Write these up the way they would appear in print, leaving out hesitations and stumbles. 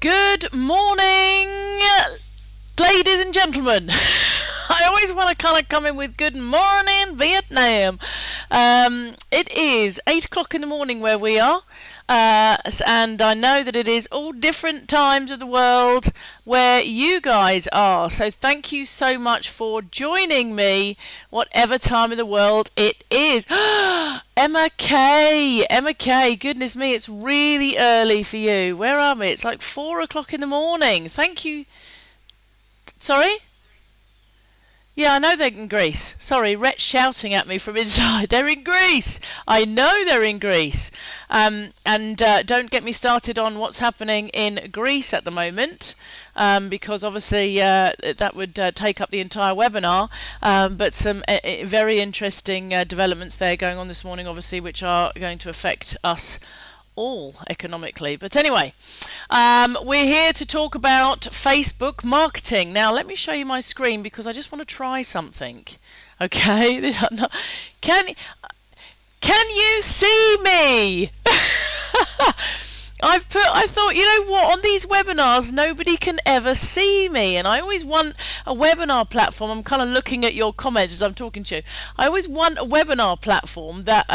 Good morning, ladies and gentlemen. I always want to kind of come in with good morning, Vietnam. It is 8 o'clock in the morning where we are, and I know that it is all different times of the world where you guys are. So thank you so much for joining me, whatever time of the world it is. Emma K, goodness me, it's really early for you. Where are we? It's like 4 o'clock in the morning. Thank you. Sorry? Yeah, I know they're in Greece. Sorry, Rhett's shouting at me from inside. They're in Greece. I know they're in Greece. Don't get me started on what's happening in Greece at the moment, because obviously that would take up the entire webinar. But some very interesting developments there going on this morning, obviously, which are going to affect us all economically. But anyway, we're here to talk about Facebook marketing. Now let me show you my screen because I just want to try something. Okay, can you see me? I thought, you know what, on these webinars nobody can ever see me, and I always want a webinar platform. I'm kind of looking at your comments as I'm talking to you. I always want a webinar platform that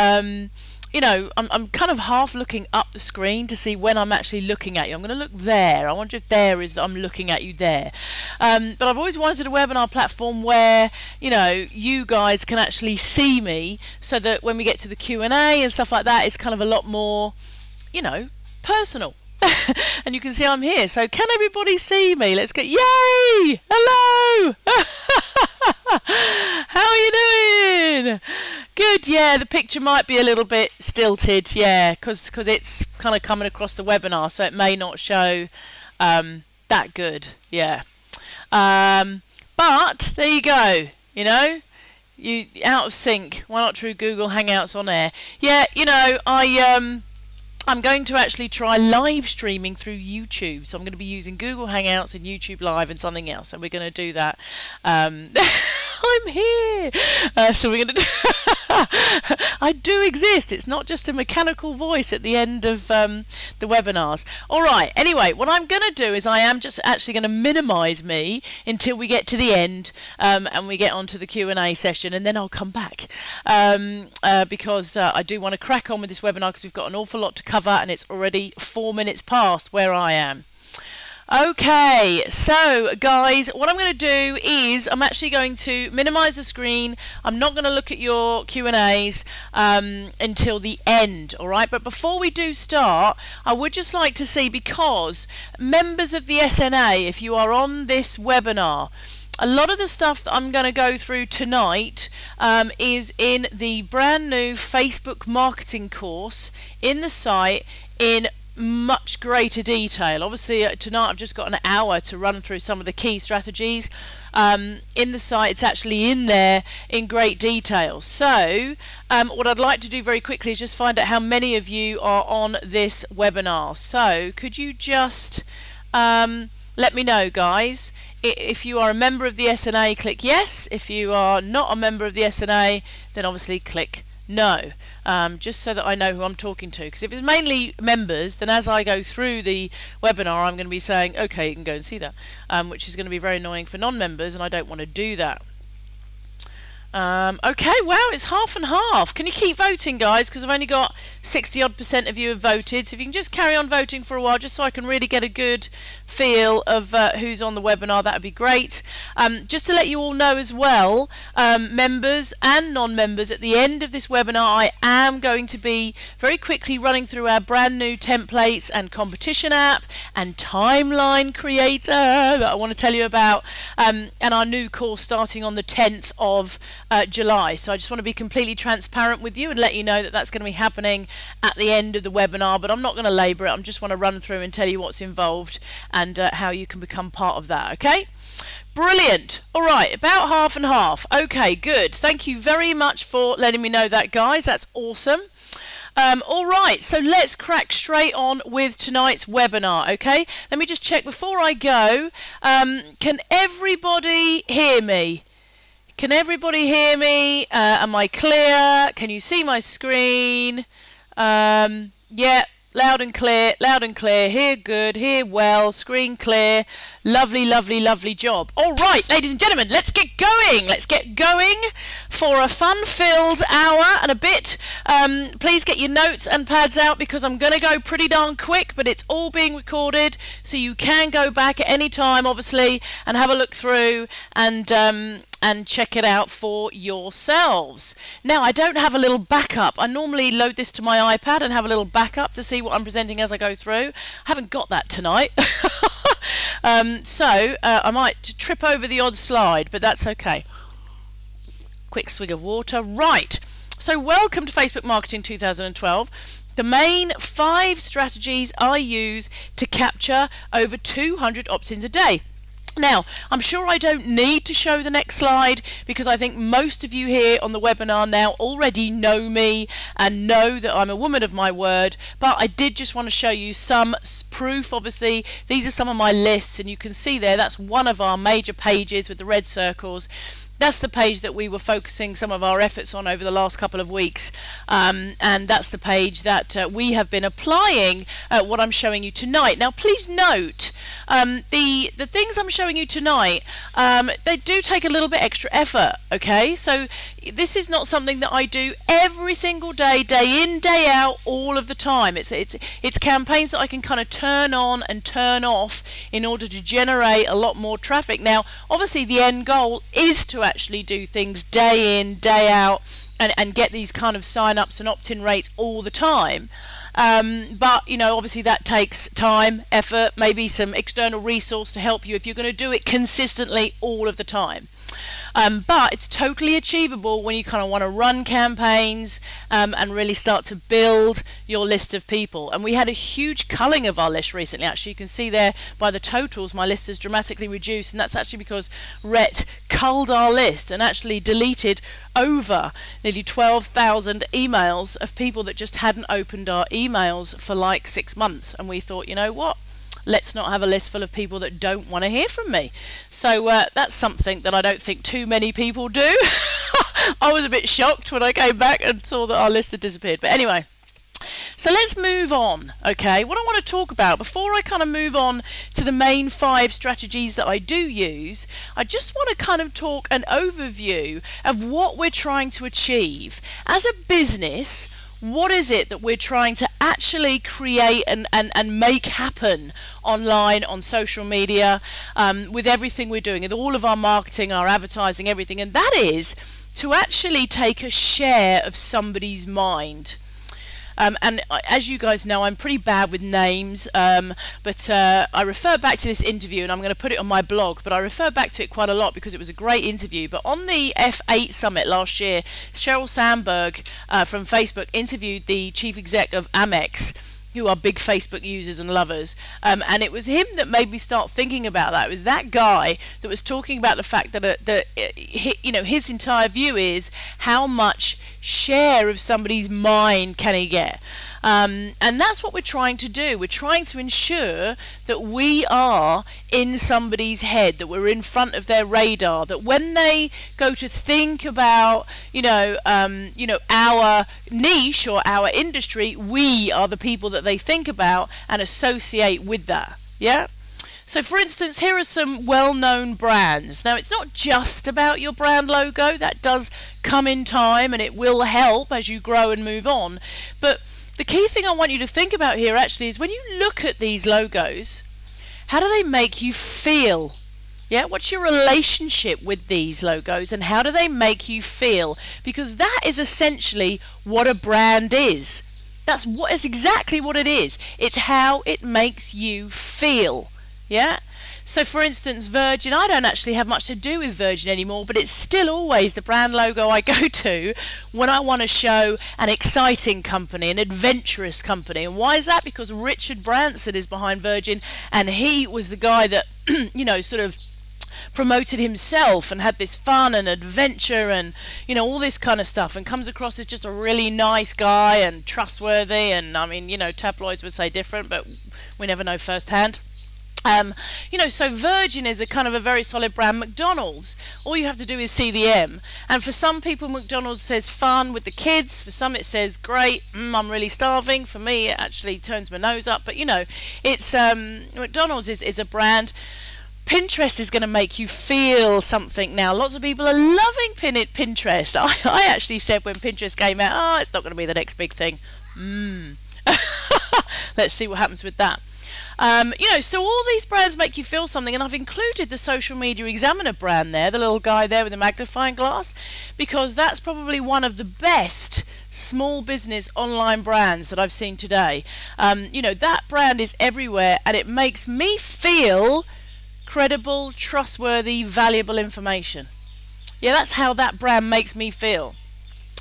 you know, I'm kind of half looking up the screen to see when I'm actually looking at you. I'm going to look there. I wonder if there is that I'm looking at you there. But I've always wanted a webinar platform where, you know, you guys can actually see me, so that when we get to the Q&A and stuff like that, it's kind of a lot more, you know, personal. And you can see I'm here. So can everybody see me? Let's get, yay! Hello! How are you doing? Good. Yeah, the picture might be a little bit stilted, yeah, because it's kind of coming across the webinar, so it may not show that good, yeah. But there you go, you know, you out of sync. Why not through Google Hangouts on air? Yeah, you know, I'm going to actually try live streaming through YouTube. So I'm going to be using Google Hangouts and YouTube Live and something else. And we're going to do that. I'm here. So we're going to do I do exist. It's not just a mechanical voice at the end of the webinars. All right. Anyway, what I'm going to do is I am just actually going to minimize me until we get to the end and we get onto the Q&A session, and then I'll come back because I do want to crack on with this webinar because we've got an awful lot to cover, and it's already 4 minutes past where I am. Okay, so guys, what I'm going to do is I'm actually going to minimize the screen. I'm not going to look at your Q&As until the end, all right? But before we do start, I would just like to see, because members of the SNA, if you are on this webinar, a lot of the stuff that I'm going to go through tonight is in the brand new Facebook marketing course in the site in much greater detail. Obviously tonight I've just got an hour to run through some of the key strategies. In the site it's actually in there in great detail. So what I'd like to do very quickly is just find out how many of you are on this webinar. So could you just let me know, guys. If you are a member of the SNA, click yes. If you are not a member of the SNA, then obviously click no, just so that I know who I'm talking to. Because if it's mainly members, then as I go through the webinar, I'm going to be saying, okay, you can go and see that, which is going to be very annoying for non-members, and I don't want to do that. Okay, wow, it's half and half. Can you keep voting, guys? Because I've only got 60% of you have voted. So if you can just carry on voting for a while, just so I can really get a good feel of who's on the webinar, that would be great. Just to let you all know as well, members and non-members, at the end of this webinar, I am going to be very quickly running through our brand new templates and competition app and timeline creator that I want to tell you about, and our new course starting on the 10th of July. So I just want to be completely transparent with you and let you know that that's going to be happening at the end of the webinar, but I'm not going to labour it. I'm just want to run through and tell you what's involved and how you can become part of that. Okay, brilliant. All right, about half and half. Okay, good. Thank you very much for letting me know that, guys. That's awesome. All right, so let's crack straight on with tonight's webinar. Okay, let me just check before I go. Can everybody hear me? Can everybody hear me? Am I clear? Can you see my screen? Yeah, Loud and clear, hear good, hear well, screen clear. Lovely, lovely, lovely job. All right, ladies and gentlemen, let's get going. Let's get going for a fun-filled hour and a bit. Please get your notes and pads out because I'm going to go pretty darn quick, but it's all being recorded, so you can go back at any time, obviously, and have a look through and check it out for yourselves. Now, I don't have a little backup. I normally load this to my iPad and have a little backup to see what I'm presenting as I go through. I haven't got that tonight. So I might trip over the odd slide, but that's okay. Quick swig of water. Right. So welcome to Facebook Marketing 2012. The main 5 strategies I use to capture over 200 opt-ins a day. Now, I'm sure I don't need to show the next slide because I think most of you here on the webinar now already know me and know that I'm a woman of my word, but I did just want to show you some proof. Obviously, these are some of my lists, and you can see there that's one of our major pages with the red circles. That's the page that we were focusing some of our efforts on over the last couple of weeks, and that's the page that we have been applying what I'm showing you tonight. Now, please note the things I'm showing you tonight, they do take a little bit extra effort. Okay, so this is not something that I do every single day, day in, day out, all of the time. It's campaigns that I can kind of turn on and turn off in order to generate a lot more traffic. Now, obviously, the end goal is to actually do things day in, day out, and get these kind of sign-ups and opt-in rates all the time. But, you know, obviously that takes time, effort, maybe some external resource to help you if you're going to do it consistently all of the time. But it's totally achievable when you kind of want to run campaigns and really start to build your list of people. And we had a huge culling of our list recently. Actually, you can see there by the totals, my list has dramatically reduced, and that's actually because Rhett culled our list and actually deleted over nearly 12,000 emails of people that just hadn't opened our emails for like 6 months. And we thought, you know what? Let's not have a list full of people that don't want to hear from me. So that's something that I don't think too many people do. I was a bit shocked when I came back and saw that our list had disappeared. But anyway, so let's move on. Okay, what I want to talk about before I kind of move on to the main 5 strategies that I do use, I just want to kind of talk an overview of what we're trying to achieve as a business. What is it that we're trying to actually create and make happen online, on social media, with everything we're doing, with all of our marketing, our advertising, everything? And that is to actually take a share of somebody's mind. And as you guys know, I'm pretty bad with names, but I refer back to this interview, and I'm going to put it on my blog, but I refer back to it quite a lot because it was a great interview. But on the F8 Summit last year, Sheryl Sandberg from Facebook interviewed the chief exec of Amex, who are big Facebook users and lovers, and it was him that made me start thinking about that. It was that guy that was talking about the fact that you know, his entire view is how much share of somebody's mind can he get. And that's what we're trying to do. We're trying to ensure that we are in somebody's head, that we're in front of their radar, that when they go to think about, you know, our niche or our industry, we are the people that they think about and associate with that. Yeah? So for instance, here are some well-known brands. Now, it's not just about your brand logo. That does come in time and it will help as you grow and move on. But the key thing I want you to think about here actually is when you look at these logos, how do they make you feel? Yeah, what's your relationship with these logos and how do they make you feel? Because that is essentially what a brand is. That's exactly what it is. It's how it makes you feel. Yeah? So for instance, Virgin, I don't actually have much to do with Virgin anymore, but it's still always the brand logo I go to when I want to show an exciting company, an adventurous company. And why is that? Because Richard Branson is behind Virgin, and he was the guy that, you know, sort of promoted himself and had this fun and adventure and, you know, all this kind of stuff, and comes across as just a really nice guy and trustworthy. And I mean, you know, tabloids would say different, but we never know firsthand. You know, so Virgin is a kind of a very solid brand. McDonald's, all you have to do is see the M. And for some people, McDonald's says fun with the kids. For some, it says great. I'm really starving. For me, it actually turns my nose up. But you know, it's McDonald's is a brand. Pinterest is going to make you feel something now. Lots of people are loving Pinterest. I actually said when Pinterest came out, oh, it's not going to be the next big thing. Let's see what happens with that. You know, so all these brands make you feel something, and I've included the Social Media Examiner brand there, the little guy there with the magnifying glass, because that's probably one of the best small business online brands that I've seen today. You know, that brand is everywhere, and it makes me feel credible, trustworthy, valuable information. Yeah, that's how that brand makes me feel.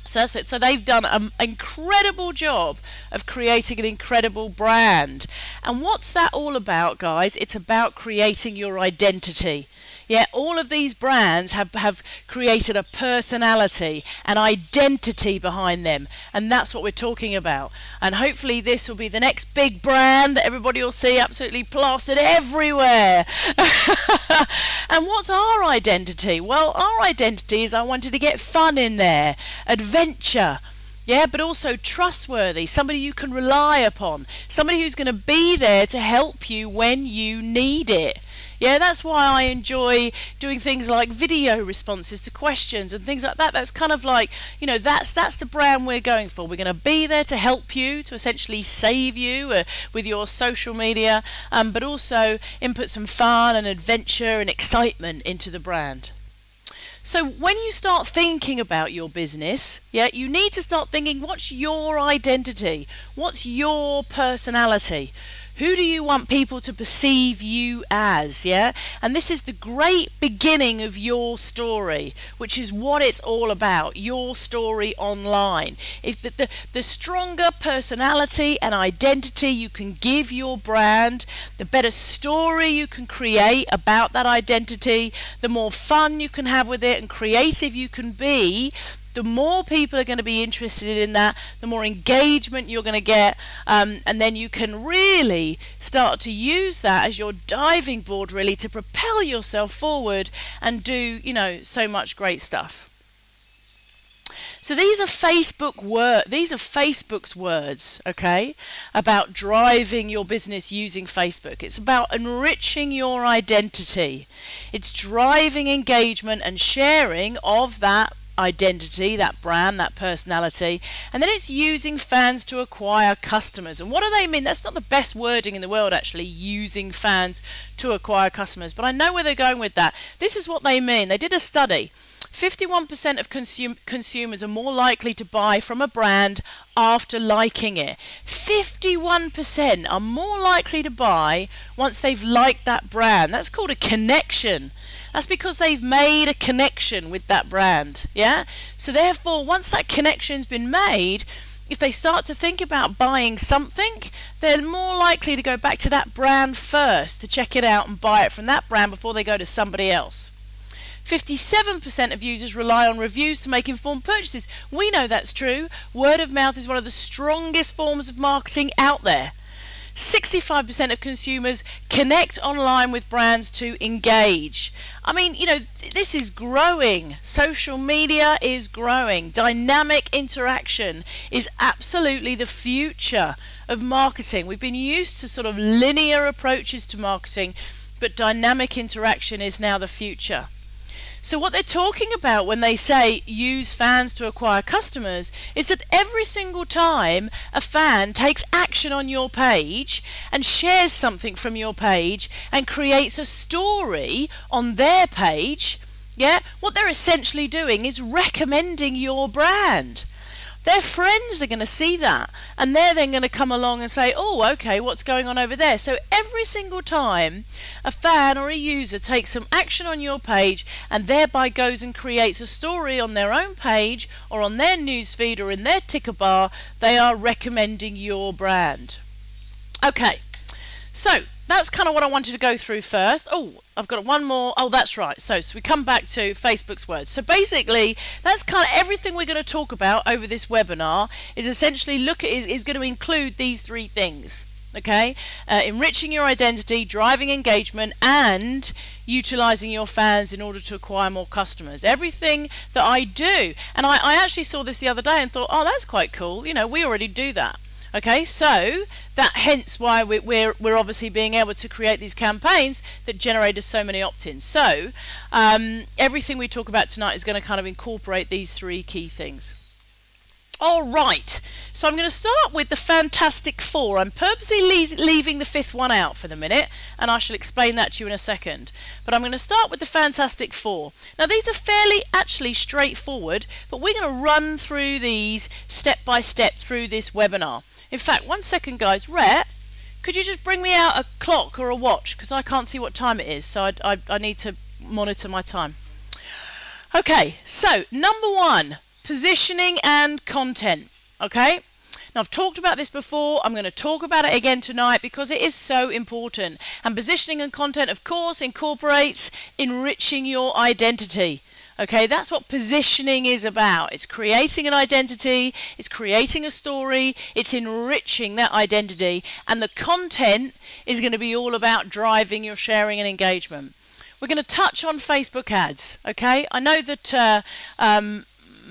So that's it. So they've done an incredible job of creating an incredible brand. And what's that all about, guys? It's about creating your identity. Yeah, all of these brands have created a personality, an identity behind them, and that's what we're talking about. And hopefully this will be the next big brand that everybody will see absolutely plastered everywhere. And what's our identity? Well, our identity is I wanted to get fun in there, adventure. Yeah, but also trustworthy, somebody you can rely upon, somebody who's going to be there to help you when you need it. Yeah, that's why I enjoy doing things like video responses to questions and things like that. That's kind of like, you know, that's the brand we're going for. We're going to be there to help you, to essentially save you with your social media, but also input some fun and adventure and excitement into the brand. So when you start thinking about your business, yeah, you need to start thinking, what's your identity? What's your personality? Who do you want people to perceive you as, yeah? And this is the great beginning of your story, which is what it's all about, your story online. If the stronger personality and identity you can give your brand, the better story you can create about that identity, the more fun you can have with it and creative you can be, the more people are going to be interested in that, the more engagement you're going to get, and then you can really start to use that as your diving board really to propel yourself forward and do, you know, so much great stuff. So these are Facebook's words, okay, about driving your business using Facebook. It's about enriching your identity. It's driving engagement and sharing of that identity, that brand, that personality, and then it's using fans to acquire customers. And what do they mean? That's not the best wording in the world, actually, using fans to acquire customers, but I know where they're going with that. This is what they mean. They did a study. 51% of consumers are more likely to buy from a brand after liking it. 51% are more likely to buy once they've liked that brand. That's called a connection. That's because they've made a connection with that brand, yeah? So therefore, once that connection's been made, if they start to think about buying something, they're more likely to go back to that brand first to check it out and buy it from that brand before they go to somebody else. 57% of users rely on reviews to make informed purchases. We know that's true. Word of mouth is one of the strongest forms of marketing out there. 65% of consumers connect online with brands to engage. I mean, you know, this is growing. Social media is growing. Dynamic interaction is absolutely the future of marketing. We've been used to sort of linear approaches to marketing, but dynamic interaction is now the future. So what they're talking about when they say use fans to acquire customers is that every single time a fan takes action on your page and shares something from your page and creates a story on their page, yeah, what they're essentially doing is recommending your brand. Their friends are going to see that, and they're then going to come along and say, oh, okay, what's going on over there? So every single time a fan or a user takes some action on your page and thereby goes and creates a story on their own page or on their newsfeed or in their ticker bar, they are recommending your brand. Okay, so that's kind of what I wanted to go through first. Oh, I've got one more. Oh, that's right. So we come back to Facebook's words. So basically, that's kind of everything we're going to talk about over this webinar is essentially is going to include these three things. Okay, enriching your identity, driving engagement, and utilizing your fans in order to acquire more customers. Everything that I do, and I actually saw this the other day and thought, oh, that's quite cool. You know, we already do that. Okay, so that hence why we're obviously being able to create these campaigns that generate us so many opt-ins. So everything we talk about tonight is going to kind of incorporate these three key things. All right, so I'm going to start with the Fantastic Four. I'm purposely leaving the fifth one out for the minute, and I shall explain that to you in a second. But I'm going to start with the Fantastic Four. Now, these are fairly actually straightforward, but we're going to run through these step by step through this webinar. In fact, 1 second, guys. Rhett, could you just bring me out a clock or a watch? Because I can't see what time it is, so I need to monitor my time. Okay, so number one. Positioning and content. Okay, now I've talked about this before. I'm going to talk about it again tonight because it is so important. And positioning and content, of course, incorporates enriching your identity. Okay, that's what positioning is about. It's creating an identity, it's creating a story, it's enriching that identity, and the content is going to be all about driving your sharing and engagement. We're going to touch on Facebook ads. Okay, I know that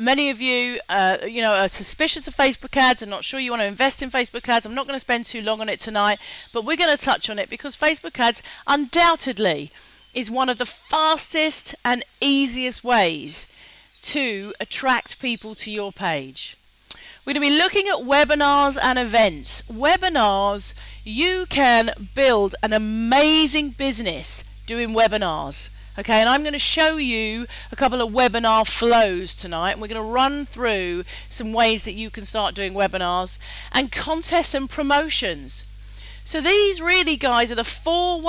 many of you, are suspicious of Facebook ads and not sure you want to invest in Facebook ads. I'm not going to spend too long on it tonight, but we're going to touch on it because Facebook ads undoubtedly is one of the fastest and easiest ways to attract people to your page. We're going to be looking at webinars and events. Webinars, you can build an amazing business doing webinars. Okay, and I'm going to show you a couple of webinar flows tonight, and we're going to run through some ways that you can start doing webinars and contests and promotions. So these really, guys, are the four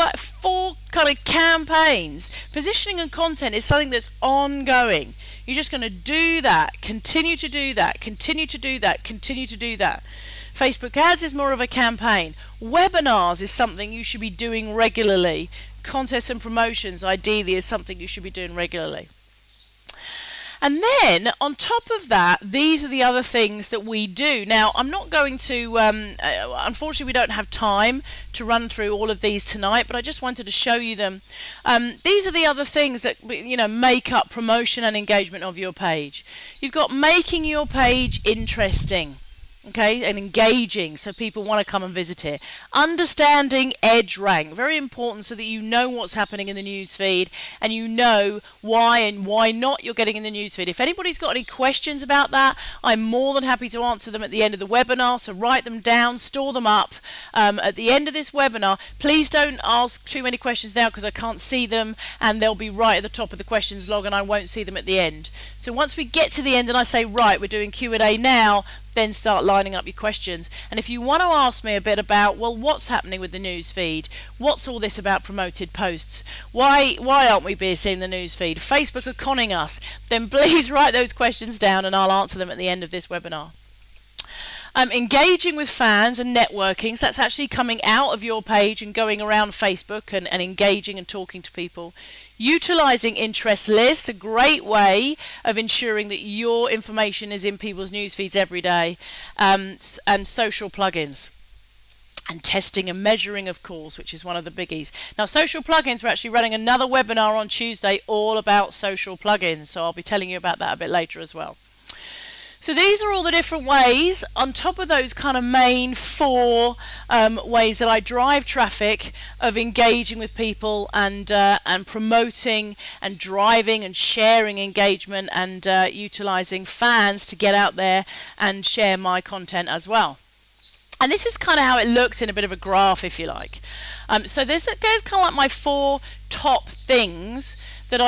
kind of campaigns. Positioning and content is something that's ongoing. You're just going to do that, continue to do that, continue to do that, continue to do that. Facebook ads is more of a campaign. Webinars is something you should be doing regularly. Contests and promotions ideally is something you should be doing regularly. And then on top of that, these are the other things that we do. Now, I'm not going to unfortunately we don't have time to run through all of these tonight, but I just wanted to show you them. These are the other things that make up promotion and engagement of your page. You've got making your page interesting. Okay, and engaging so people want to come and visit it. Understanding edge rank, very important, so that you know what's happening in the news feed and you know why and why not you're getting in the news feed. If anybody's got any questions about that, I'm more than happy to answer them at the end of the webinar, so write them down, store them up at the end of this webinar. Please don't ask too many questions now because I can't see them, and they'll be right at the top of the questions log and I won't see them at the end. So once we get to the end and I say, right, we're doing Q&A now, then start lining up your questions. And if you want to ask me a bit about, well, what's happening with the news feed? What's all this about promoted posts? Why aren't we seeing the news feed? Facebook are conning us. Then please write those questions down and I'll answer them at the end of this webinar. Engaging with fans and networking, so that's actually coming out of your page and going around Facebook and engaging and talking to people. Utilizing interest lists, a great way of ensuring that your information is in people's news feeds every day, and social plugins. And testing and measuring, of course, which is one of the biggies. Now, social plugins, we're actually running another webinar on Tuesday all about social plugins, so I'll be telling you about that a bit later as well. So these are all the different ways, on top of those kind of main four ways that I drive traffic, of engaging with people and promoting and driving and sharing engagement and utilizing fans to get out there and share my content as well. And this is kind of how it looks in a bit of a graph, if you like. So this goes kind of like my four top things that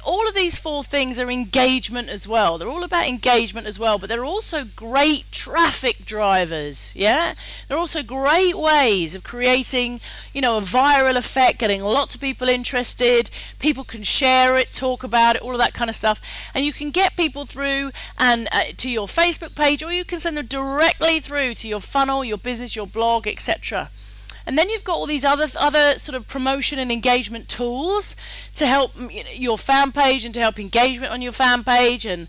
all of these four things are engagement as well. They're all about engagement as well, but they're also great traffic drivers. Yeah, they're also great ways of creating, a viral effect, getting lots of people interested. People can share it, talk about it, all of that kind of stuff, and you can get people through and to your Facebook page, or you can send them directly through to your funnel, your business, your blog, etc. And then you've got all these other sort of promotion and engagement tools to help your fan page and to help engagement on your fan page and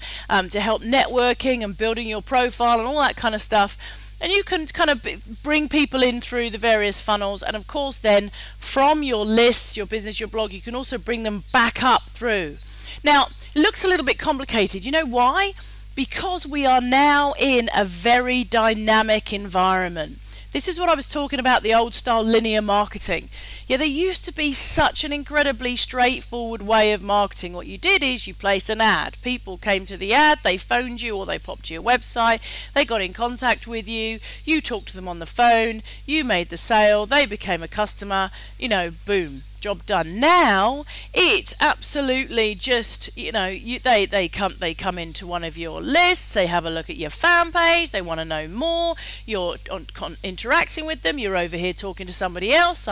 to help networking and building your profile and all that kind of stuff. And you can kind of bring people in through the various funnels, and of course then from your lists, your business, your blog, you can also bring them back up through. Now, it looks a little bit complicated. You know why? Because we are now in a very dynamic environment. This is what I was talking about, the old style linear marketing. Yeah, there used to be such an incredibly straightforward way of marketing. What you did is you placed an ad. People came to the ad, they phoned you or they popped to your website, they got in contact with you, you talked to them on the phone, you made the sale, they became a customer, you know, boom. Job done. Now it's absolutely just, you know, they come into one of your lists, they have a look at your fan page, they want to know more, you're interacting with them, you're over here talking to somebody else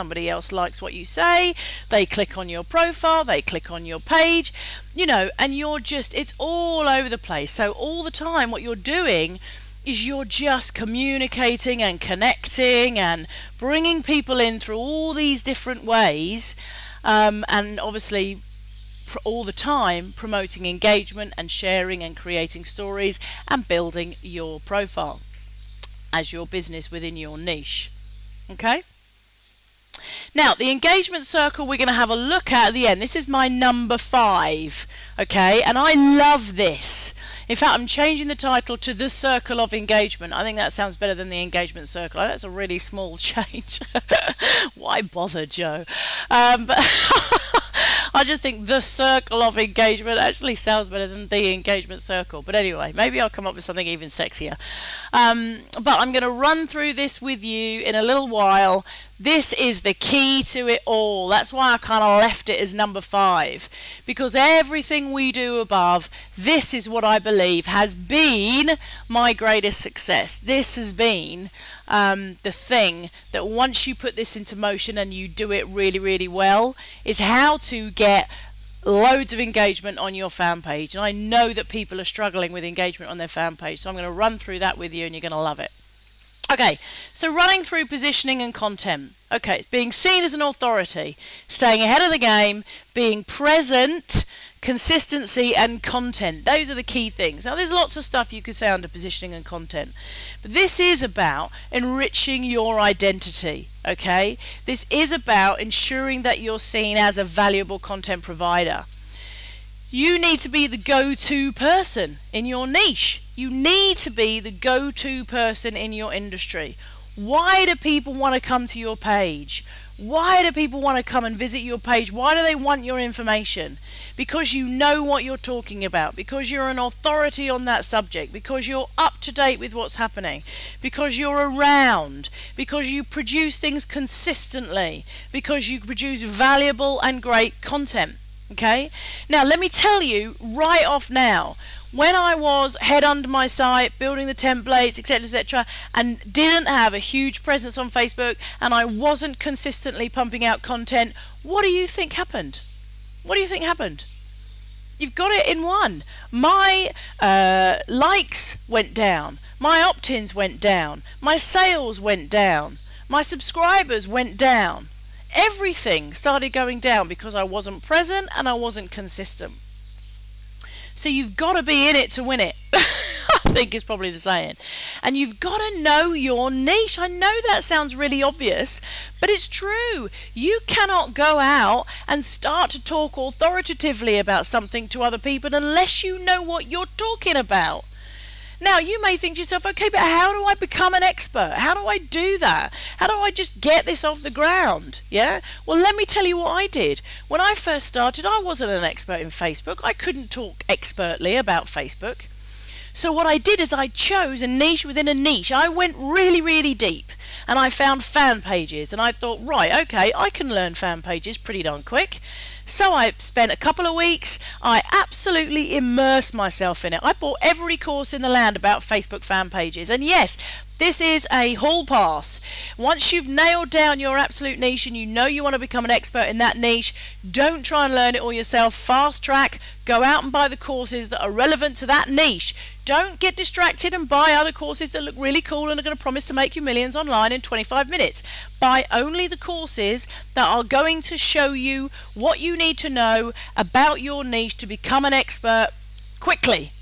likes what you say, they click on your profile, they click on your page, you know, and you're just, it's all over the place. So all the time what you're doing is you're just communicating and connecting and bringing people in through all these different ways, and obviously all the time promoting engagement and sharing and creating stories and building your profile as your business within your niche. Okay? Now, the engagement circle we're going to have a look at the end. This is my number 5, okay? And I love this. In fact, I'm changing the title to The Circle of Engagement. I think that sounds better than the engagement circle. That's a really small change. Why bother, Joe? But I just think The Circle of Engagement actually sounds better than The Engagement Circle. But anyway, maybe I'll come up with something even sexier. But I'm going to run through this with you in a little while. This is the key to it all. That's why I kind of left it as number 5. Because everything we do above, this is what I believe has been my greatest success. This has been the thing that once you put this into motion and you do it really, really well, is how to get loads of engagement on your fan page. And I know that people are struggling with engagement on their fan page, so I'm going to run through that with you and you're going to love it. Okay, so running through positioning and content. Okay, it's being seen as an authority, staying ahead of the game, being present, consistency and content. Those are the key things. Now there's lots of stuff you could say under positioning and content, but this is about enriching your identity. Okay, this is about ensuring that you're seen as a valuable content provider. You need to be the go-to person in your niche. You need to be the go-to person in your industry. Why do people want to come to your page? Why do people want to come and visit your page? Why do they want your information? Because you know what you're talking about, because you're an authority on that subject, because you're up to date with what's happening, because you're around, because you produce things consistently, because you produce valuable and great content. Okay, now let me tell you right off now, when I was head under my site, building the templates, etc., and didn't have a huge presence on Facebook, and I wasn't consistently pumping out content, what do you think happened? What do you think happened? You've got it in one. My likes went down, my opt-ins went down, my sales went down, my subscribers went down. Everything started going down because I wasn't present and I wasn't consistent. So you've got to be in it to win it. I think is probably the saying. And you've got to know your niche. I know that sounds really obvious, but it's true. You cannot go out and start to talk authoritatively about something to other people unless you know what you're talking about. Now, you may think to yourself, okay, but how do I become an expert? How do I do that? How do I just get this off the ground? Yeah? Well, let me tell you what I did. When I first started, I wasn't an expert in Facebook. I couldn't talk expertly about Facebook. So what I did is I chose a niche within a niche. I went really, really deep and I found fan pages and I thought, right, okay, I can learn fan pages pretty darn quick. So I spent a couple of weeks, I absolutely immersed myself in it. I bought every course in the land about Facebook fan pages. And yes, this is a hall pass. Once you've nailed down your absolute niche and you know you want to become an expert in that niche, don't try and learn it all yourself. Fast track, go out and buy the courses that are relevant to that niche. Don't get distracted and buy other courses that look really cool and are going to promise to make you millions online in 25 minutes. Buy only the courses that are going to show you what you need to know about your niche to become an expert quickly.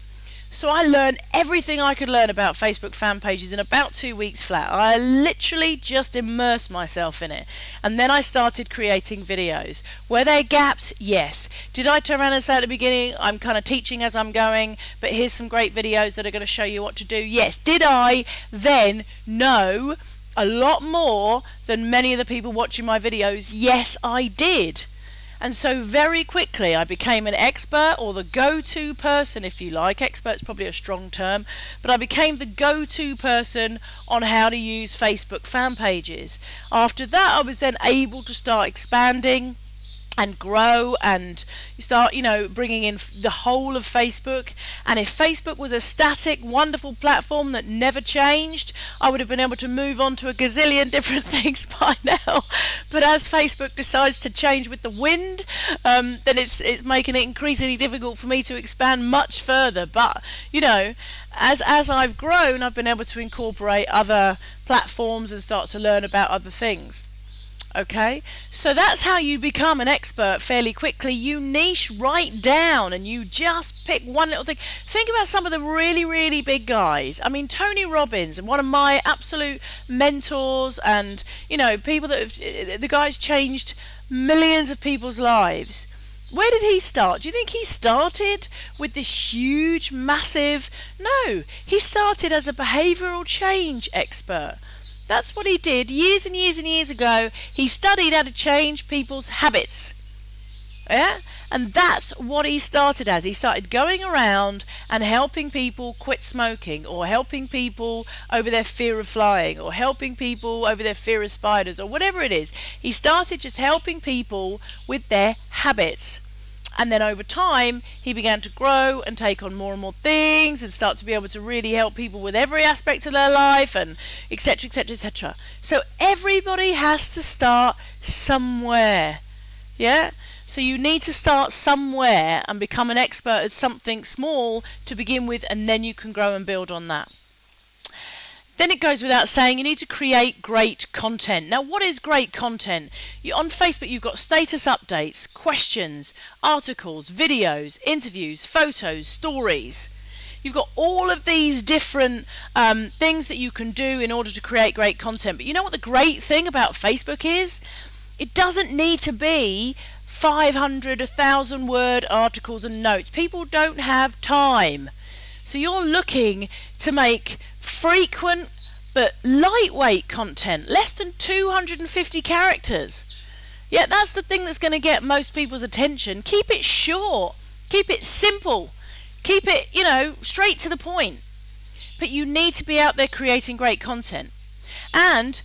So I learned everything I could learn about Facebook fan pages in about 2 weeks flat. I literally just immersed myself in it. And then I started creating videos. Were there gaps? Yes. Did I turn around and say at the beginning, I'm kind of teaching as I'm going, but here's some great videos that are going to show you what to do? Yes. Did I then know a lot more than many of the people watching my videos? Yes, I did. And so very quickly I became an expert, or the go-to person, if you like. Expert's probably a strong term, but I became the go-to person on how to use Facebook fan pages. After that, I was then able to start expanding and grow and start, you know, bringing in the whole of Facebook. And if Facebook was a static, wonderful platform that never changed, I would have been able to move on to a gazillion different things by now. But as Facebook decides to change with the wind, then it's making it increasingly difficult for me to expand much further. But, you know, as I've grown, I've been able to incorporate other platforms and start to learn about other things. Okay, so that's how you become an expert fairly quickly. You niche right down and you just pick one little thing. Think about some of the really, really big guys. I mean, Tony Robbins, and one of my absolute mentors, and, you know, people that have, the guy's changed millions of people's lives. Where did he start? Do you think he started with this huge, massive... No, he started as a behavioural change expert. That's what he did years and years and years ago. He studied how to change people's habits. Yeah? And that's what he started as. He started going around and helping people quit smoking, or helping people over their fear of flying, or helping people over their fear of spiders, or whatever it is. He started just helping people with their habits. And then over time, he began to grow and take on more and more things and start to be able to really help people with every aspect of their life, and etc, etc, etc. So everybody has to start somewhere. Yeah? So you need to start somewhere and become an expert at something small to begin with, and then you can grow and build on that. Then it goes without saying, you need to create great content. Now, what is great content? On Facebook, you've got status updates, questions, articles, videos, interviews, photos, stories. You've got all of these different things that you can do in order to create great content. But you know what the great thing about Facebook is? It doesn't need to be 500, 1,000 word articles and notes. People don't have time. So you're looking to make frequent but lightweight content, less than 250 characters. Yeah, that's the thing that's going to get most people's attention. Keep it short, keep it simple, keep it, you know, straight to the point. But you need to be out there creating great content. And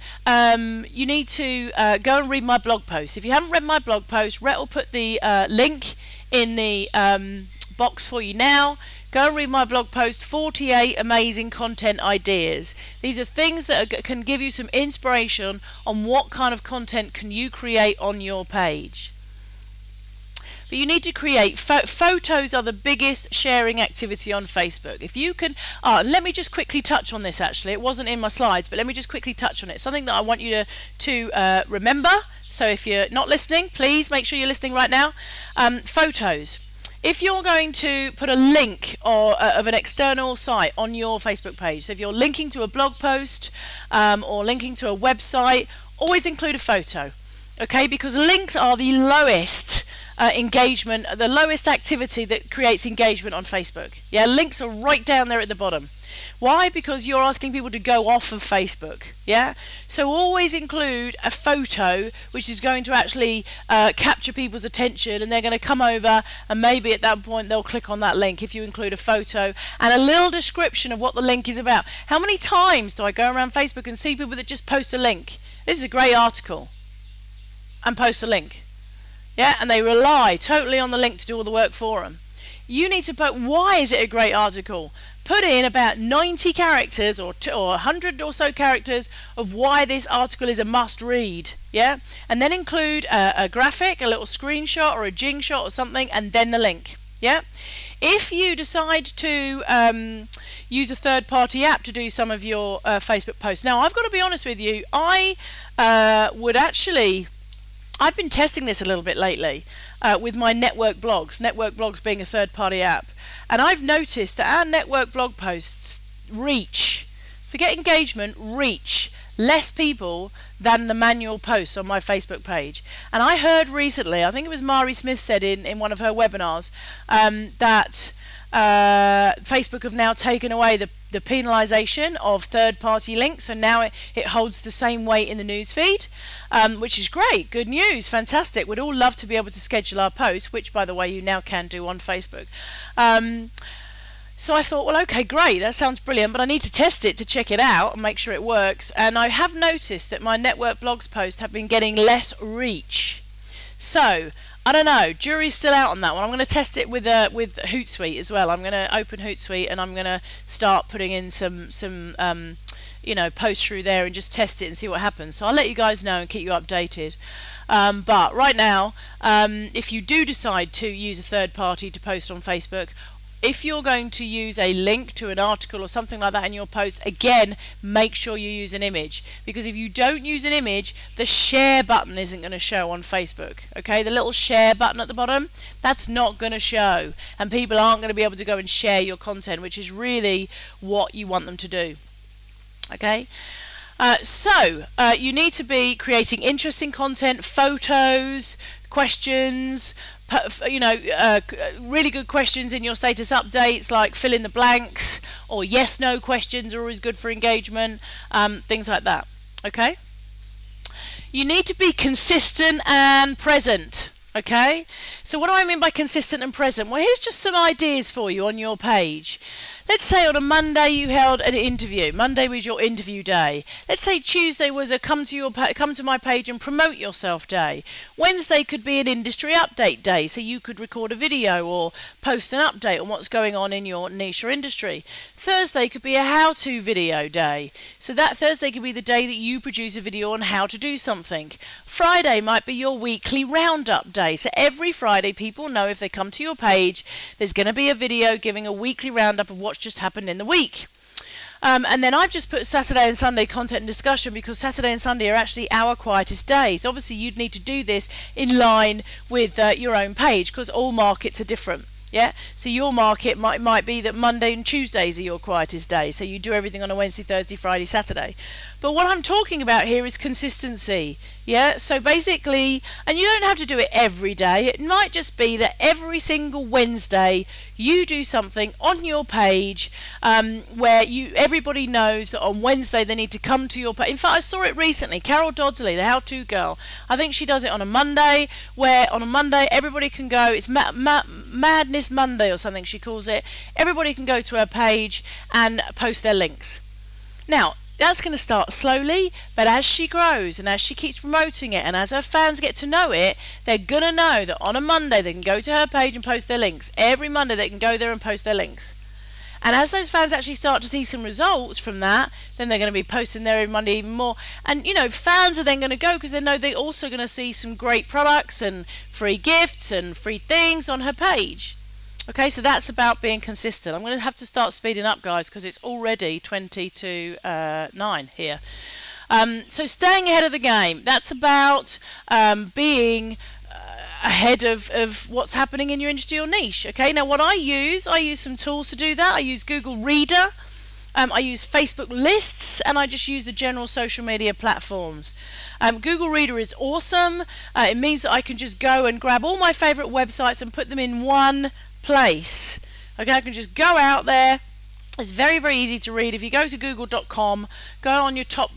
you need to go and read my blog post. If you haven't read my blog post, Rhett will put the link in the box for you now. Go and read my blog post, 48 amazing content ideas. These are things that can give you some inspiration on what kind of content can you create on your page. But you need to create photos are the biggest sharing activity on Facebook. If you can, let me just quickly touch on this actually. It wasn't in my slides, but let me just quickly touch on it. Something that I want you to remember. So if you're not listening, please make sure you're listening right now. Photos. If you're going to put a link of an external site on your Facebook page, so if you're linking to a blog post or linking to a website, always include a photo, okay? Because links are the lowest engagement, the lowest activity that creates engagement on Facebook. Yeah, links are right down there at the bottom. Why? Because you're asking people to go off of Facebook. Yeah, so always include a photo which is going to actually capture people's attention, and they're going to come over, and maybe at that point they'll click on that link if you include a photo and a little description of what the link is about. How many times do I go around Facebook and see people that just post a link? This is a great article, and post a link. Yeah, and they rely totally on the link to do all the work for them. You need to put, why is it a great article? Put in about 90 characters or 100 or so characters of why this article is a must read. Yeah, and then include a graphic, a little screenshot or a jing shot or something, and then the link. Yeah, if you decide to use a third-party app to do some of your Facebook posts, now I've got to be honest with you, I would actually I've been testing this a little bit lately with my network blogs being a third-party app, and I've noticed that our network blog posts reach, forget engagement, reach less people than the manual posts on my Facebook page. And I heard recently, I think it was Mari Smith said in one of her webinars, that Facebook have now taken away the penalisation of third-party links, and now it holds the same weight in the news feed, which is great. Good news, fantastic. We'd all love to be able to schedule our posts, which, by the way, you now can do on Facebook. So I thought, well, okay, great, that sounds brilliant, but I need to test it to check it out and make sure it works. And I have noticed that my network blogs posts have been getting less reach. So I don't know, jury's still out on that one. I'm going to test it with Hootsuite as well. I'm going to open Hootsuite and I'm going to start putting in some posts through there and just test it and see what happens. So I'll let you guys know and keep you updated. But right now, if you do decide to use a third party to post on Facebook, if you're going to use a link to an article or something like that in your post, again, make sure you use an image. Because if you don't use an image, the share button isn't going to show on Facebook. Okay, the little share button at the bottom, that's not going to show. And people aren't going to be able to go and share your content, which is really what you want them to do. Okay? So you need to be creating interesting content, photos, questions, really good questions in your status updates, like fill in the blanks, or yes no questions are always good for engagement, things like that. Okay, you need to be consistent and present. Okay, so what do I mean by consistent and present? Well, here's just some ideas for you on your page. Let's say on a Monday you held an interview. Monday was your interview day. Let's say Tuesday was a come to my page and promote yourself day. Wednesday could be an industry update day, so you could record a video or post an update on what's going on in your niche or industry. Thursday could be a how-to video day. So that Thursday could be the day that you produce a video on how to do something. Friday might be your weekly roundup day. So every Friday people know if they come to your page, there's going to be a video giving a weekly roundup of what's just happened in the week. And then I've just put Saturday and Sunday content and discussion because Saturday and Sunday are actually our quietest days. Obviously, you'd need to do this in line with your own page because all markets are different. Yeah, so your market might be that Monday and Tuesdays are your quietest days, so you do everything on a Wednesday, Thursday, Friday, Saturday. But what I'm talking about here is consistency. Yeah, so basically, and you don't have to do it every day, it might just be that every single Wednesday you do something on your page where everybody knows that on Wednesday they need to come to your page. In fact, I saw it recently, Carol Dodsley, the how-to girl. I think she does it on a Monday, where on a Monday everybody can go, it's Madness Monday or something she calls it. Everybody can go to her page and post their links. Now, that's going to start slowly, but as she grows and as she keeps promoting it and as her fans get to know it, they're going to know that on a Monday they can go to her page and post their links. Every Monday they can go there and post their links. And as those fans actually start to see some results from that, then they're going to be posting there every Monday even more. And, fans are then going to go because they know they're also going to see some great products and free gifts and free things on her page. Okay, so that's about being consistent. I'm going to have to start speeding up, guys, because it's already 20 to 9 here. So staying ahead of the game, that's about being ahead of what's happening in your industry or niche. Okay, now what I use some tools to do that. I use Google Reader, I use Facebook lists, and I just use the general social media platforms. Google Reader is awesome. It means that I can just go and grab all my favorite websites and put them in one place. Okay, I can just go out there. It's very, very easy to read. If you go to google.com, go on your top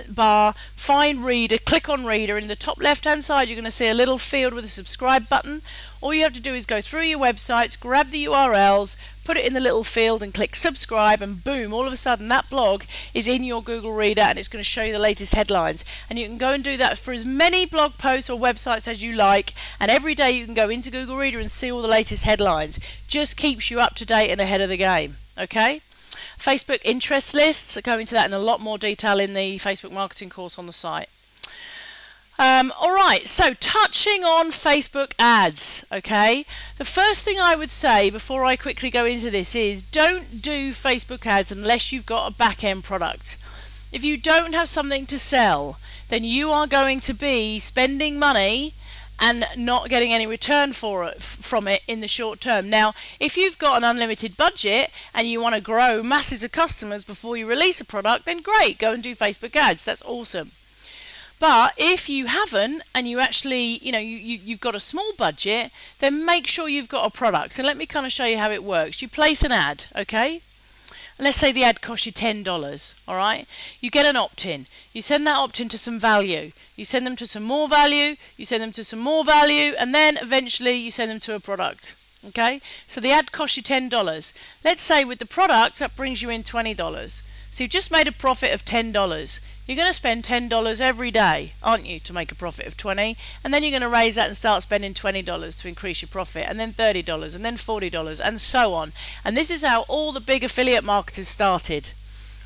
bar, find Reader, click on Reader, and in the top left hand side you're going to see a little field with a subscribe button. All you have to do is go through your websites, grab the URLs, put it in the little field and click subscribe, and boom, all of a sudden that blog is in your Google Reader and it's going to show you the latest headlines. And you can go and do that for as many blog posts or websites as you like, and every day you can go into Google Reader and see all the latest headlines. Just keeps you up to date and ahead of the game. Okay? Facebook interest lists, I go into that in a lot more detail in the Facebook marketing course on the site. Alright, so touching on Facebook ads, okay? The first thing I would say before I quickly go into this is don't do Facebook ads unless you've got a back-end product. If you don't have something to sell, then you are going to be spending money and not getting any return from it in the short term. Now, if you've got an unlimited budget and you want to grow masses of customers before you release a product, then great, go and do Facebook ads. That's awesome. But if you haven't, and you actually, you've got a small budget, then make sure you've got a product. So let me kind of show you how it works. You place an ad, okay? Let's say the ad costs you $10, all right? You get an opt-in. You send that opt-in to some value. You send them to some more value. You send them to some more value. And then eventually you send them to a product, okay? So the ad costs you $10. Let's say with the product, that brings you in $20. So you've just made a profit of $10. You're going to spend $10 every day, aren't you, to make a profit of $20, and then you're going to raise that and start spending $20 to increase your profit, and then $30, and then $40, and so on. And this is how all the big affiliate marketers started.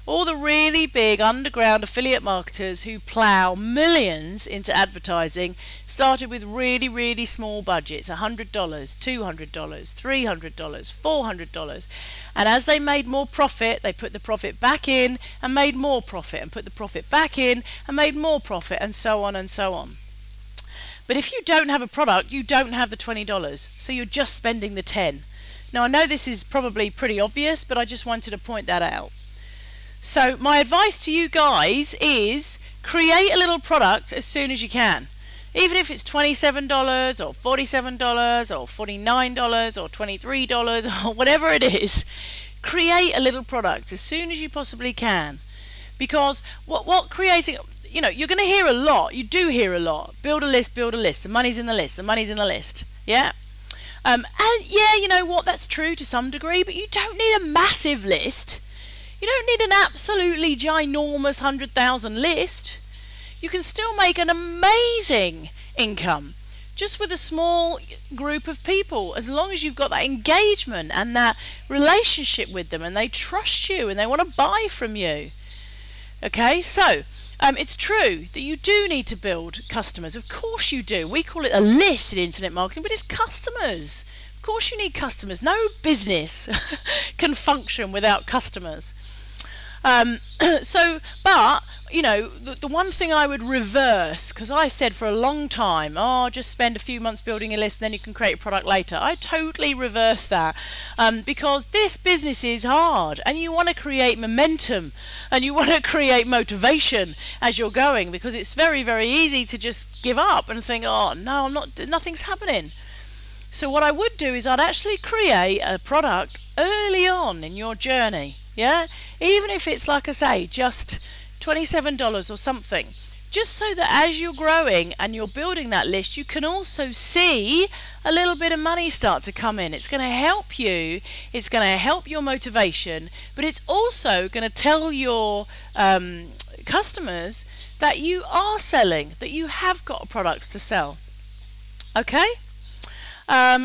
All the really big underground affiliate marketers who plow millions into advertising started with really, really small budgets, $100, $200, $300, $400. And as they made more profit, they put the profit back in and made more profit, and put the profit back in and made more profit, and so on and so on. But if you don't have a product, you don't have the $20, so you're just spending the $10. Now, I know this is probably pretty obvious, but I just wanted to point that out. So my advice to you guys is create a little product as soon as you can. Even if it's $27 or $47 or $49 or $23 or whatever it is, create a little product as soon as you possibly can. Because what creating, you're going to hear a lot. You do hear a lot. Build a list, build a list. The money's in the list. The money's in the list. Yeah. And yeah, you know what? That's true to some degree, but you don't need a massive list. You don't need an absolutely ginormous 100,000 list. You can still make an amazing income just with a small group of people, as long as you've got that engagement and that relationship with them and they trust you and they want to buy from you. Okay, so it's true that you do need to build customers. Of course you do. We call it a list in internet marketing, but it's customers. Of course you need customers. No business can function without customers. But the one thing I would reverse, because I said for a long time, just spend a few months building a list and then you can create a product later. I totally reverse that, because this business is hard and you want to create momentum and you want to create motivation as you're going, because it's very, very easy to just give up and think, oh no, nothing's happening. So what I would do is I'd actually create a product early on in your journey. Yeah, even if it's, like I say, just $27 or something, just so that as you're growing and you're building that list, you can also see a little bit of money start to come in. It's going to help you, it's going to help your motivation, but it's also going to tell your customers that you are selling, that you have got products to sell. Okay,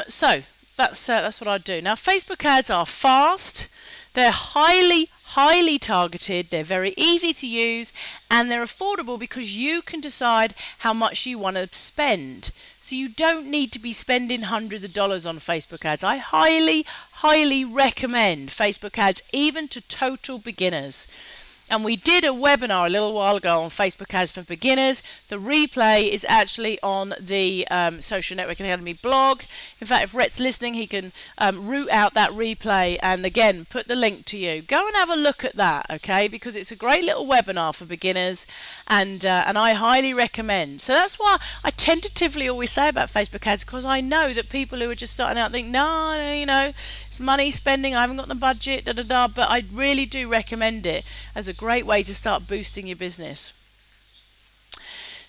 so that's what I'd do. Now, Facebook ads are fast. They're highly targeted, they're very easy to use, and they're affordable because you can decide how much you want to spend. So you don't need to be spending hundreds of dollars on Facebook ads. I highly recommend Facebook ads, even to total beginners. And we did a webinar a little while ago on Facebook ads for beginners. The replay is actually on the Social Networking Academy blog. In fact, if Rhett's listening, he can root out that replay and again put the link to you. Go and have a look at that, okay? Because it's a great little webinar for beginners, and I highly recommend. So that's why I tentatively always say about Facebook ads, because I know that people who are just starting out think, no, it's money spending, I haven't got the budget, but I really do recommend it as a great way to start boosting your business.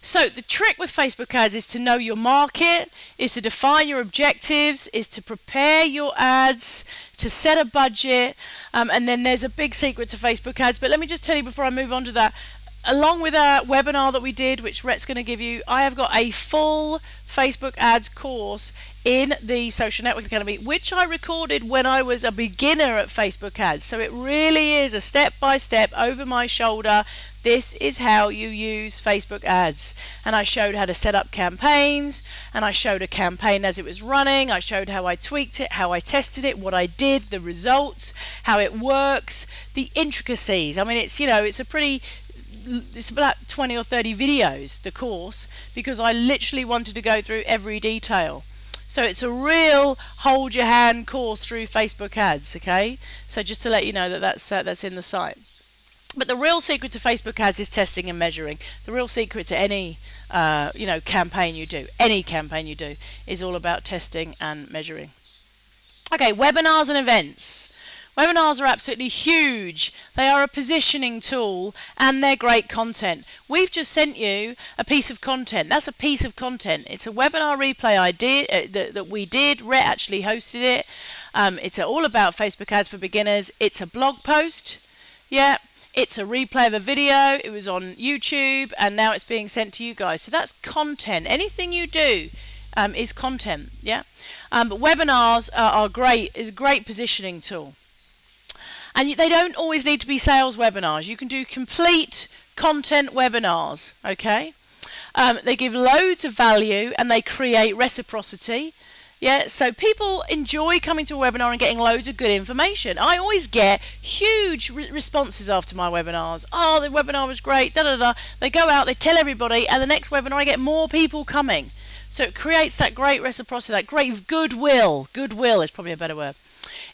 So the trick with Facebook ads is to know your market, is to define your objectives, is to prepare your ads, to set a budget, and then there's a big secret to Facebook ads. But let me just tell you before I move on to that, along with our webinar that we did, which Rhett's going to give you, I have got a full Facebook ads course in the Social Networking Academy, which I recorded when I was a beginner at Facebook ads. So it really is a step-by-step, over my shoulder. This is how you use Facebook ads. And I showed how to set up campaigns, and I showed a campaign as it was running. I showed how I tweaked it, how I tested it, what I did, the results, how it works, the intricacies. I mean, it's a pretty it's about 20 or 30 videos, the course, because I literally wanted to go through every detail. So it's a real hold your hand course through Facebook ads, okay? So just to let you know that that's in the site. But the real secret to Facebook ads is testing and measuring. The real secret to any campaign you do, is all about testing and measuring. Okay, webinars and events. Webinars are absolutely huge. They are a positioning tool and they're great content. We've just sent you a piece of content. That's a piece of content. It's a webinar replay I did that we did. Rhett actually hosted it. It's all about Facebook ads for beginners. It's a blog post. Yeah. It's a replay of a video. It was on YouTube and now it's being sent to you guys. So that's content. Anything you do is content. Yeah. But webinars are great. Is a great positioning tool. And they don't always need to be sales webinars. You can do complete content webinars, okay? They give loads of value and they create reciprocity. Yeah, so people enjoy coming to a webinar and getting loads of good information. I always get huge responses after my webinars. Oh, the webinar was great, da da da. They go out, they tell everybody, and the next webinar I get more people coming. So it creates that great reciprocity, that great goodwill. Goodwill is probably a better word.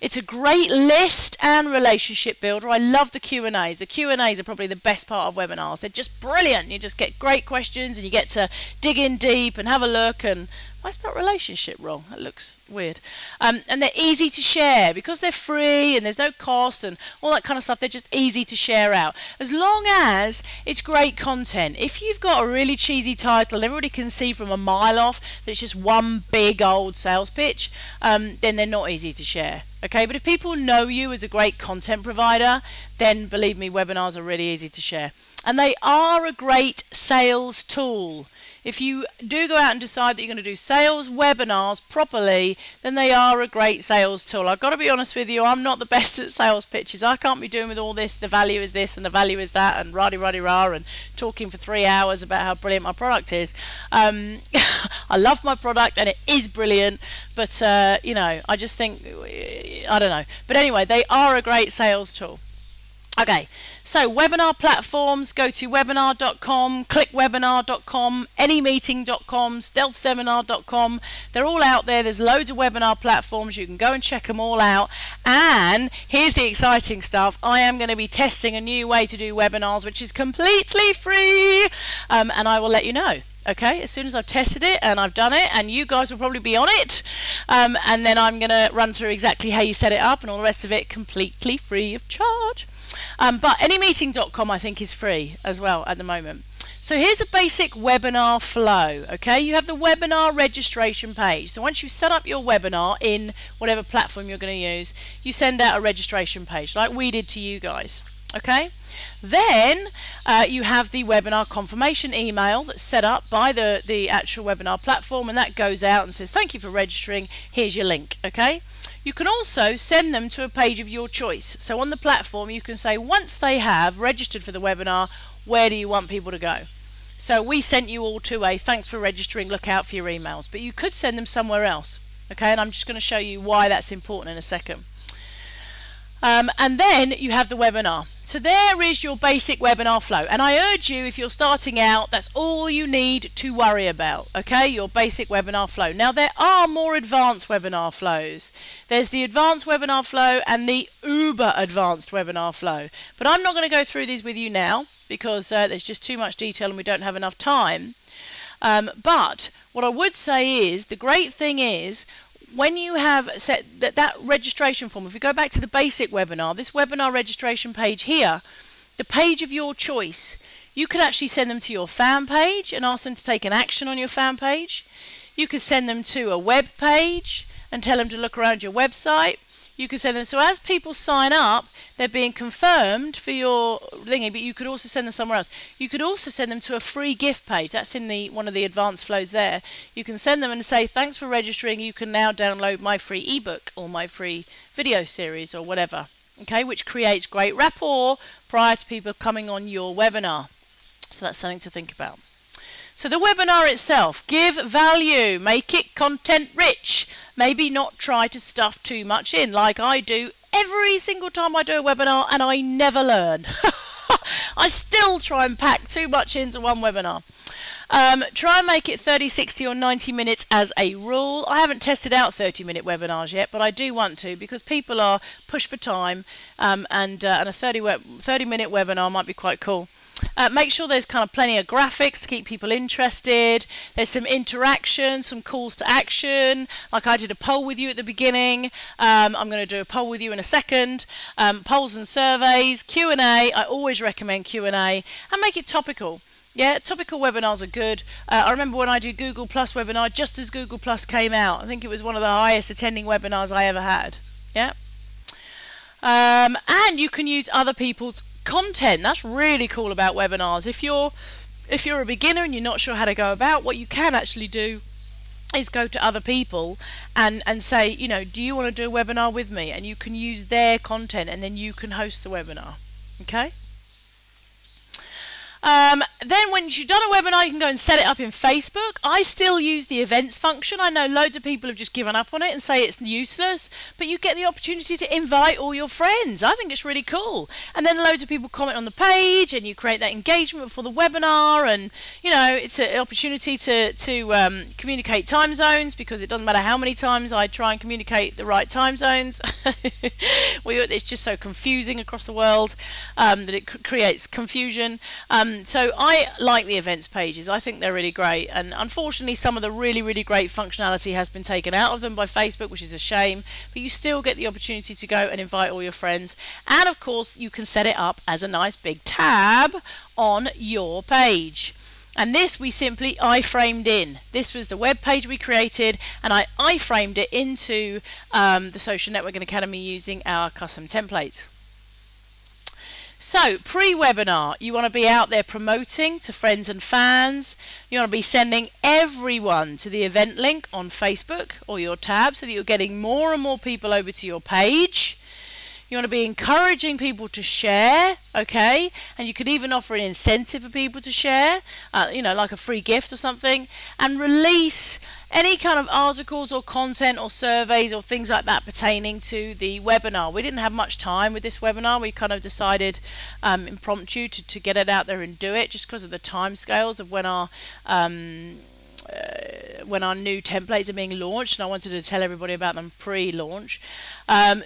It's a great list and relationship builder. I love the Q&As. The Q&As are probably the best part of webinars. They're just brilliant. You just get great questions and you get to dig in deep and have a look. And I spelled relationship wrong. That looks weird. And they're easy to share because they're free and there's no cost and all that kind of stuff. They're just easy to share out. As long as it's great content. If you've got a really cheesy title and everybody can see from a mile off that it's just one big old sales pitch, then they're not easy to share. Okay, but if people know you as a great content provider, then believe me, webinars are really easy to share. And they are a great sales tool. If you do go out and decide that you're going to do sales webinars properly, then they are a great sales tool. I've got to be honest with you, I'm not the best at sales pitches. I can't be doing with all this, the value is this and the value is that and rah-de-rah-de-rah and talking for 3 hours about how brilliant my product is. I love my product and it is brilliant, but I just think, I don't know. But anyway, they are a great sales tool. Okay, so webinar platforms, go to webinar.com, clickwebinar.com, anymeeting.com, stealthseminar.com. They're all out there. There's loads of webinar platforms. You can go and check them all out. And here's the exciting stuff. I am going to be testing a new way to do webinars, which is completely free, and I will let you know. Okay, as soon as I've tested it and I've done it, and you guys will probably be on it, and then I'm going to run through exactly how you set it up and all the rest of it completely free of charge. But anymeeting.com I think is free as well at the moment. So here's a basic webinar flow. Okay, you have the webinar registration page. So once you set up your webinar in whatever platform you're going to use, you send out a registration page like we did to you guys. Okay, then you have the webinar confirmation email that's set up by the actual webinar platform, and that goes out and says thank you for registering, here's your link. Okay, you can also send them to a page of your choice. So on the platform you can say once they have registered for the webinar, where do you want people to go? So we sent you all to a thanks for registering, look out for your emails, but you could send them somewhere else. Okay, and I'm just going to show you why that's important in a second. And then you have the webinar. So there is your basic webinar flow, and I urge you, if you're starting out, that's all you need to worry about. Okay, your basic webinar flow. Now there are more advanced webinar flows. There's the advanced webinar flow and the uber advanced webinar flow, but I'm not going to go through these with you now because there's just too much detail and we don't have enough time. But what I would say is the great thing is when you have set that registration form, if you go back to the basic webinar, this webinar registration page here, the page of your choice, you could actually send them to your fan page and ask them to take an action on your fan page. You could send them to a web page and tell them to look around your website. You could send them, so as people sign up, they're being confirmed for your thingy, but you could also send them somewhere else. You could also send them to a free gift page. That's in one of the advanced flows there. You can send them and say, thanks for registering. You can now download my free ebook or my free video series or whatever. Okay, which creates great rapport prior to people coming on your webinar. So that's something to think about. So the webinar itself, give value, make it content rich. Maybe not try to stuff too much in like I do every single time I do a webinar and I never learn. I still try and pack too much into one webinar. Try and make it 30, 60 or 90 minutes as a rule. I haven't tested out 30-minute webinars yet, but I do want to, because people are pushed for time, and a 30-minute webinar might be quite cool. Make sure there's kind of plenty of graphics to keep people interested. There's some interaction, some calls to action. Like I did a poll with you at the beginning. I'm going to do a poll with you in a second. Polls and surveys, Q&A. I always recommend Q&A, and make it topical. Yeah, topical webinars are good. I remember when I did Google Plus webinar, just as Google Plus came out. I think it was one of the highest attending webinars I ever had. Yeah. And you can use other people's content. That's really cool about webinars. If you're a beginner and you're not sure how to go about, what you can actually do is go to other people and say, you know, do you want to do a webinar with me? And you can use their content, and then you can host the webinar. Okay. Then once you've done a webinar, you can go and set it up in Facebook. I still use the events function. I know loads of people have just given up on it and say it's useless, but you get the opportunity to invite all your friends. I think it's really cool. And then loads of people comment on the page, and you create that engagement for the webinar, and you know, it's an opportunity to communicate time zones, because it doesn't matter how many times I try and communicate the right time zones. It's just so confusing across the world that it creates confusion. So I like the events pages. I think they're really great, and unfortunately some of the really great functionality has been taken out of them by Facebook, which is a shame, but you still get the opportunity to go and invite all your friends, and of course you can set it up as a nice big tab on your page. And this we simply iframed in. This was the web page we created, and I iframed it into the Social Networking Academy using our custom templates. So, pre-webinar, you want to be out there promoting to friends and fans. You want to be sending everyone to the event link on Facebook or your tab, so that you're getting more and more people over to your page. You want to be encouraging people to share, okay? And you could even offer an incentive for people to share, you know, like a free gift or something. And release any kind of articles or content or surveys or things like that pertaining to the webinar. We didn't have much time with this webinar. We kind of decided impromptu to get it out there and do it, just because of the time scales of when our new templates are being launched, and I wanted to tell everybody about them pre-launch.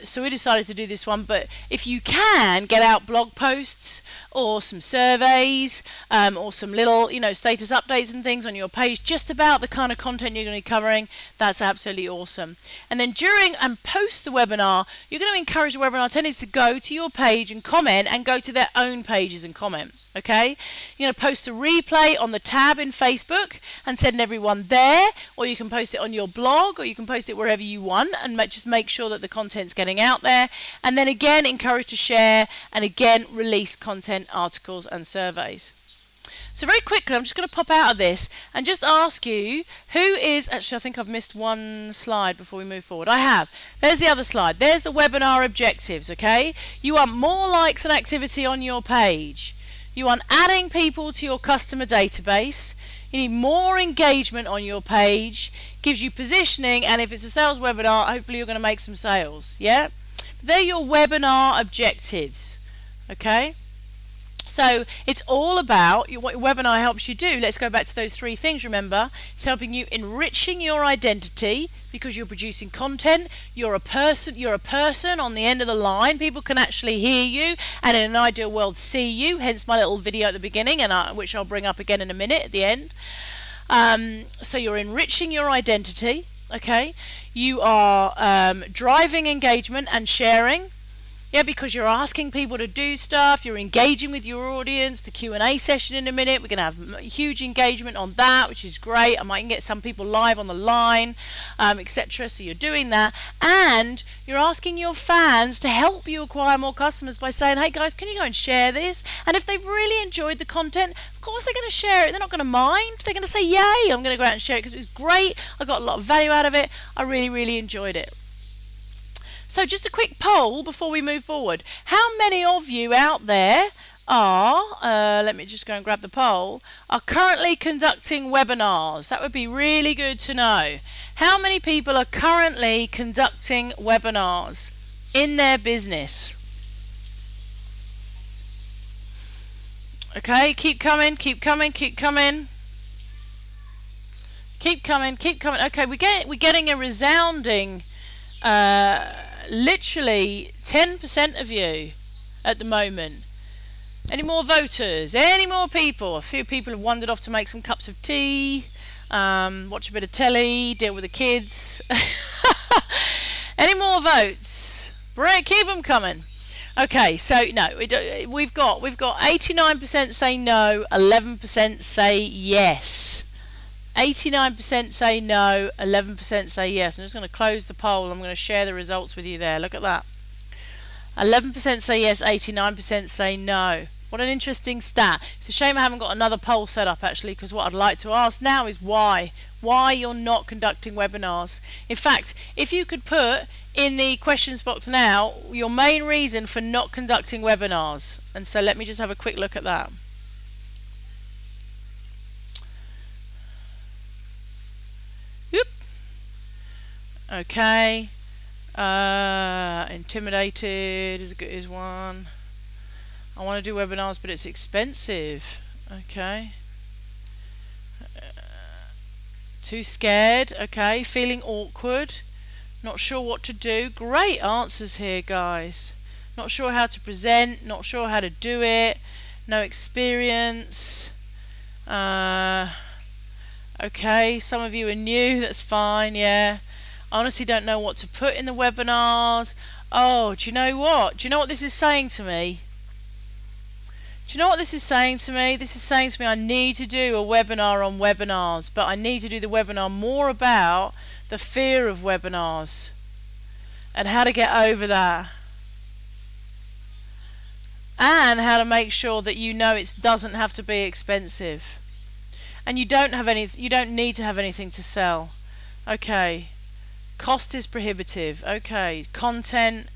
So we decided to do this one, but if you can get out blog posts or some surveys or some little, you know, status updates and things on your page just about the kind of content you're going to be covering, that's absolutely awesome. And then during and post the webinar, you're going to encourage the webinar attendees to go to your page and comment, and go to their own pages and comment. Okay, you're going to post a replay on the tab in Facebook and send everyone there, or you can post it on your blog, or you can post it wherever you want, and just make sure that the content's getting out there. And then again, encourage to share, and again, release content, articles and surveys. So very quickly, I'm just going to pop out of this and just ask you, who is, actually I think I've missed one slide before we move forward. I have. There's the other slide. There's the webinar objectives, okay? You want more likes and activity on your page. You want adding people to your customer database. You need more engagement on your page. Gives you positioning, and if it's a sales webinar, hopefully you're going to make some sales. Yeah? They're your webinar objectives. Okay? So it's all about what your webinar helps you do. Let's go back to those three things, remember. It's helping you enriching your identity, because you're producing content. You're a person on the end of the line. People can actually hear you, and in an ideal world see you, hence my little video at the beginning, and which I'll bring up again in a minute at the end. So you're enriching your identity, okay? You are driving engagement and sharing. Yeah, because you're asking people to do stuff, you're engaging with your audience. The Q&A session in a minute, we're going to have huge engagement on that, which is great. I might get some people live on the line, etc. So you're doing that, and you're asking your fans to help you acquire more customers by saying, hey guys, can you go and share this? And if they've really enjoyed the content, of course they're going to share it. They're not going to mind. They're going to say, yay, I'm going to go out and share it because it was great. I got a lot of value out of it. I really enjoyed it. So just a quick poll before we move forward. How many of you out there are, let me just go and grab the poll, are currently conducting webinars? That would be really good to know. How many people are currently conducting webinars in their business? Okay, keep coming, keep coming, keep coming. Keep coming, keep coming. Okay, we're getting a resounding, literally 10% of you at the moment. Any more voters? Any more people? A few people have wandered off to make some cups of tea, watch a bit of telly, deal with the kids. Any more votes? Keep them coming. Okay, so no, we've got 89% say no, 11% say yes. 89% say no, 11% say yes. I'm just going to close the poll. I'm going to share the results with you there. Look at that. 11% say yes, 89% say no. What an interesting stat. It's a shame I haven't got another poll set up actually, because what I'd like to ask now is why. Why you're not conducting webinars. In fact, if you could put in the questions box now your main reason for not conducting webinars. And so let me just have a quick look at that. Yep. Okay. Intimidated is one. I want to do webinars, but it's expensive. Okay. Too scared. Okay. Feeling awkward. Not sure what to do. Great answers here, guys. Not sure how to present. Not sure how to do it. No experience. Okay. Some of you are new. That's fine. Yeah. Honestly don't know what to put in the webinars. Oh, do you know what? Do you know what this is saying to me? Do you know what this is saying to me? This is saying to me I need to do a webinar on webinars, but I need to do the webinar more about the fear of webinars and how to get over that. And how to make sure that you know it doesn't have to be expensive. And you don't need to have anything to sell. Okay. Cost is prohibitive. Okay. Content.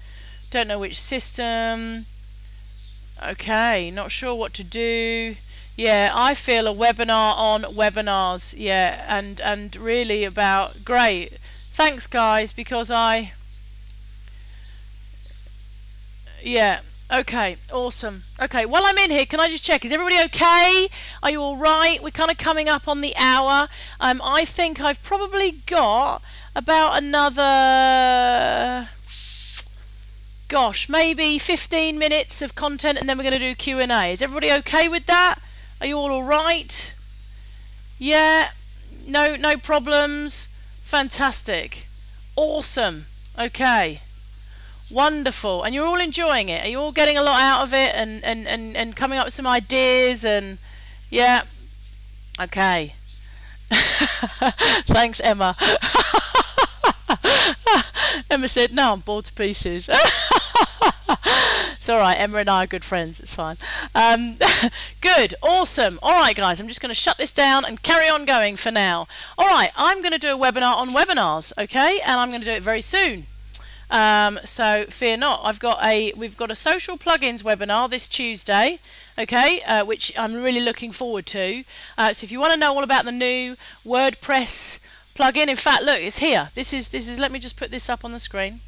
Don't know which system. Okay. Not sure what to do. Yeah, I feel a webinar on webinars. Yeah, and really about great. Thanks guys, because yeah. Okay, awesome. Okay, while I'm in here, can I just check, is everybody okay? Are you all right? We're kind of coming up on the hour. I think I've probably got about another, gosh, maybe 15 minutes of content, and then we're going to do Q&A. Is everybody okay with that? Are you all right? Yeah? No problems? Fantastic. Awesome. Okay. Wonderful. And you're all enjoying it? Are you all getting a lot out of it and coming up with some ideas? And yeah? Okay. Thanks, Emma. Emma said, no, I'm bored to pieces. It's alright, Emma and I are good friends, it's fine. Good, awesome. Alright guys, I'm just going to shut this down and carry on going for now. Alright, I'm going to do a webinar on webinars, okay? And I'm going to do it very soon. So fear not. We've got a social plugins webinar this Tuesday, okay, which I'm really looking forward to. So if you want to know all about the new WordPress plugin, in fact, look, it's here. This is. Let me just put this up on the screen.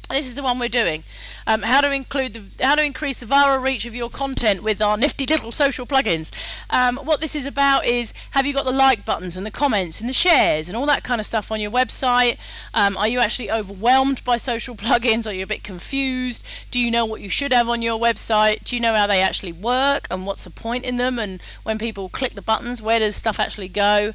This is the one we're doing. How to increase the viral reach of your content with our nifty little social plugins. What this is about is, have you got the like buttons and the comments and the shares and all that kind of stuff on your website? Are you actually overwhelmed by social plugins? Are you a bit confused? Do you know what you should have on your website? Do you know how they actually work and what's the point in them? And when people click the buttons, where does stuff actually go?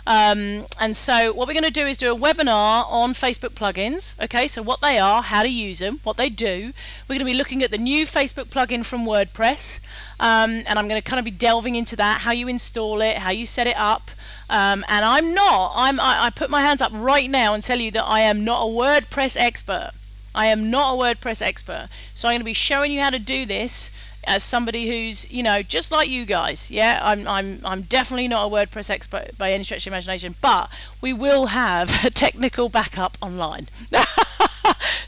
And so what we're going to do is do a webinar on Facebook plugins. Okay, so what they are, how to use them, what they do. We're going to be looking at the new Facebook plugin from WordPress, and I'm going to kind of be delving into that, how you install it, how you set it up. And I put my hands up right now and tell you that I am not a WordPress expert. I am not a WordPress expert. So I'm going to be showing you how to do this as somebody who's, you know, just like you guys. Yeah, I'm definitely not a WordPress expert by any stretch of imagination, but we will have a technical backup online.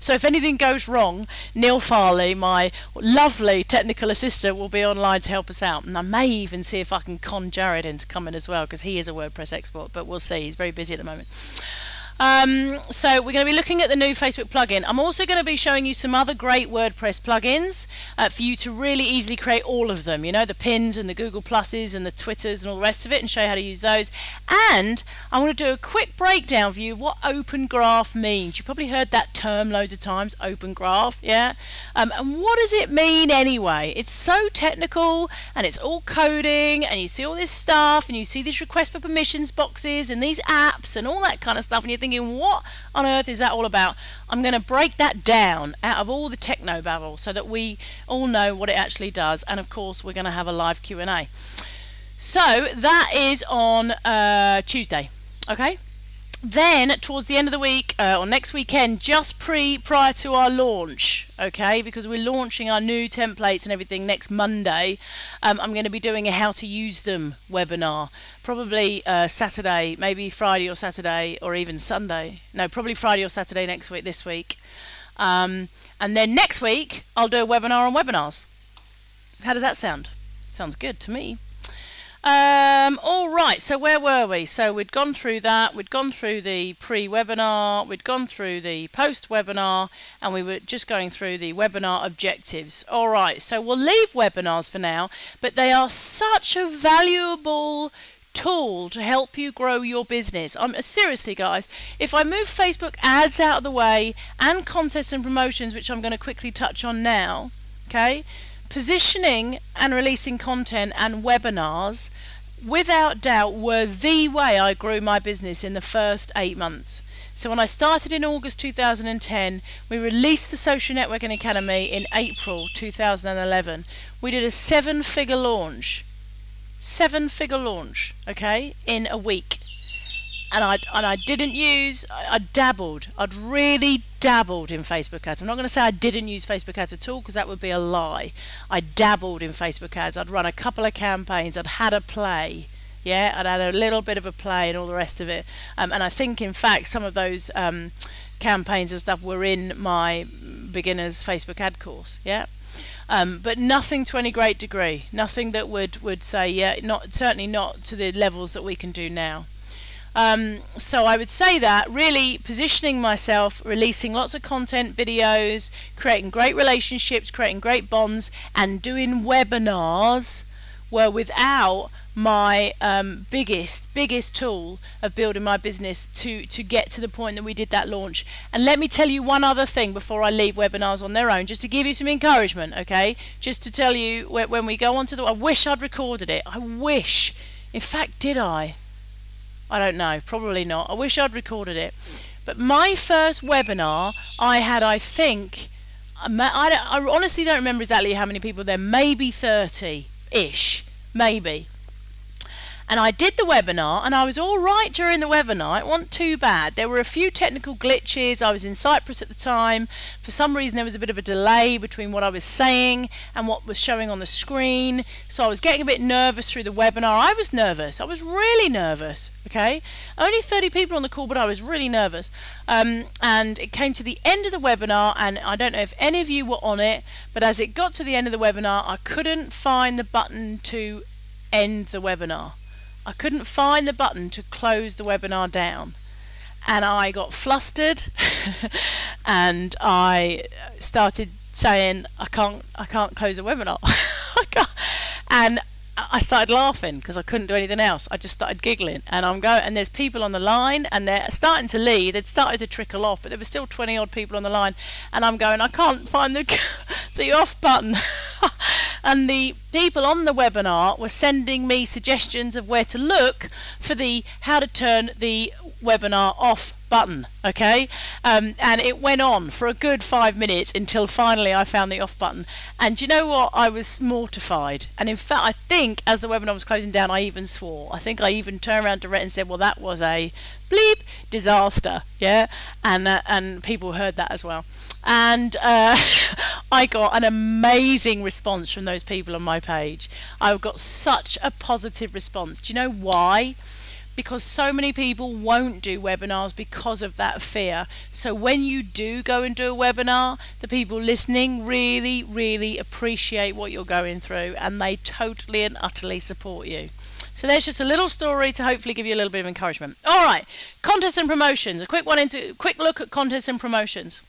So if anything goes wrong, Neil Farley, my lovely technical assistant, will be online to help us out. And I may even see if I can con Jared into coming as well, because he is a WordPress expert, but we'll see. He's very busy at the moment. So we're going to be looking at the new Facebook plugin. I'm also going to be showing you some other great WordPress plugins for you to really easily create all of them. You know, the pins and the Google Pluses and the Twitters and all the rest of it, and show you how to use those. And I want to do a quick breakdown for you of what Open Graph means. You've probably heard that term loads of times, Open Graph, yeah? And what does it mean anyway? It's so technical, and it's all coding, and you see all this stuff, and you see these request for permissions boxes and these apps and all that kind of stuff, and you're thinking, what on earth is that all about? I'm going to break that down out of all the techno babble so that we all know what it actually does, and of course we're going to have a live Q&A. So that is on Tuesday, okay? Then towards the end of the week or next weekend, just prior to our launch, okay, because we're launching our new templates and everything next Monday, I'm going to be doing a how to use them webinar, probably Saturday, maybe Friday or Saturday, or even Sunday. No, probably Friday or Saturday this week. And then next week I'll do a webinar on webinars. How does that sound? Sounds good to me. All right, so where were we? So we'd gone through that, we'd gone through the pre-webinar, we'd gone through the post-webinar, and we were just going through the webinar objectives. All right, so we'll leave webinars for now, but they are such a valuable tool to help you grow your business. Seriously, guys, if I move Facebook ads out of the way and contests and promotions, which I'm going to quickly touch on now, okay? Positioning and releasing content and webinars, without doubt, were the way I grew my business in the first 8 months. So when I started in August 2010, we released the Social Networking Academy in April 2011. We did a seven-figure launch, okay, in a week. And I didn't use, I dabbled. I'd really dabbled in Facebook ads. I'm not going to say I didn't use Facebook ads at all, because that would be a lie. I dabbled in Facebook ads. I'd run a couple of campaigns. I'd had a play. Yeah, I'd had a little bit of a play and all the rest of it. And I think, in fact, some of those campaigns and stuff were in my beginners Facebook ad course. Yeah. But nothing to any great degree. Nothing that would say, yeah, certainly not to the levels that we can do now. So I would say that really positioning myself, releasing lots of content, videos, creating great relationships, creating great bonds, and doing webinars were without my biggest tool of building my business to get to the point that we did that launch. And let me tell you one other thing before I leave webinars on their own, just to give you some encouragement, okay? Just to tell you when we go on to I wish I'd recorded it. I wish. In fact, did I? I don't know, probably not. I wish I'd recorded it. But my first webinar, I think, I honestly don't remember exactly how many people there, maybe 30-ish, maybe. And I did the webinar, and I was all right during the webinar. It wasn't too bad. There were a few technical glitches. I was in Cyprus at the time. For some reason, there was a bit of a delay between what I was saying and what was showing on the screen. So I was getting a bit nervous through the webinar. I was nervous. I was really nervous, okay? Only 30 people on the call, but I was really nervous. And it came to the end of the webinar, and I don't know if any of you were on it, but as it got to the end of the webinar, I couldn't find the button to end the webinar. I couldn't find the button to close the webinar down, and I got flustered and I started saying I can't close the webinar. I can't. And I started laughing because I couldn't do anything else. I just started giggling, and and there's people on the line, and they're starting to leave. They'd started to trickle off, but there were still 20 odd people on the line, and I'm going, I can't find the off button. And the people on the webinar were sending me suggestions of where to look for the how to turn the webinar off button, okay? And it went on for a good 5 minutes until finally I found the off button. And you know what? I was mortified. And in fact, I think as the webinar was closing down, I even swore. I think I even turned around to Rhett and said, well, that was a bleep disaster, yeah? And people heard that as well. And I got an amazing response from those people on my page. I got such a positive response. Do you know why? Because so many people won't do webinars because of that fear. So when you do go and do a webinar, the people listening really, really appreciate what you're going through, and they totally and utterly support you. So there's just a little story to hopefully give you a little bit of encouragement. All right, contests and promotions. A quick look at contests and promotions.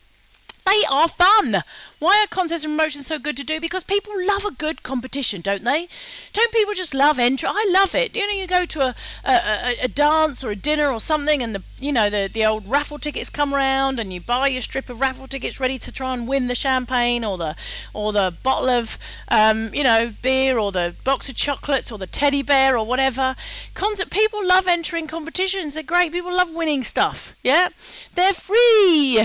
They are fun. Why are contests and promotions so good to do? Because people love a good competition, don't they? Don't people just love entry? I love it. You know, you go to a dance or a dinner or something, and the old raffle tickets come around, and you buy your strip of raffle tickets ready to try and win the champagne or the bottle of beer or the box of chocolates or the teddy bear or whatever. People love entering competitions. They're great. People love winning stuff. Yeah, they're free.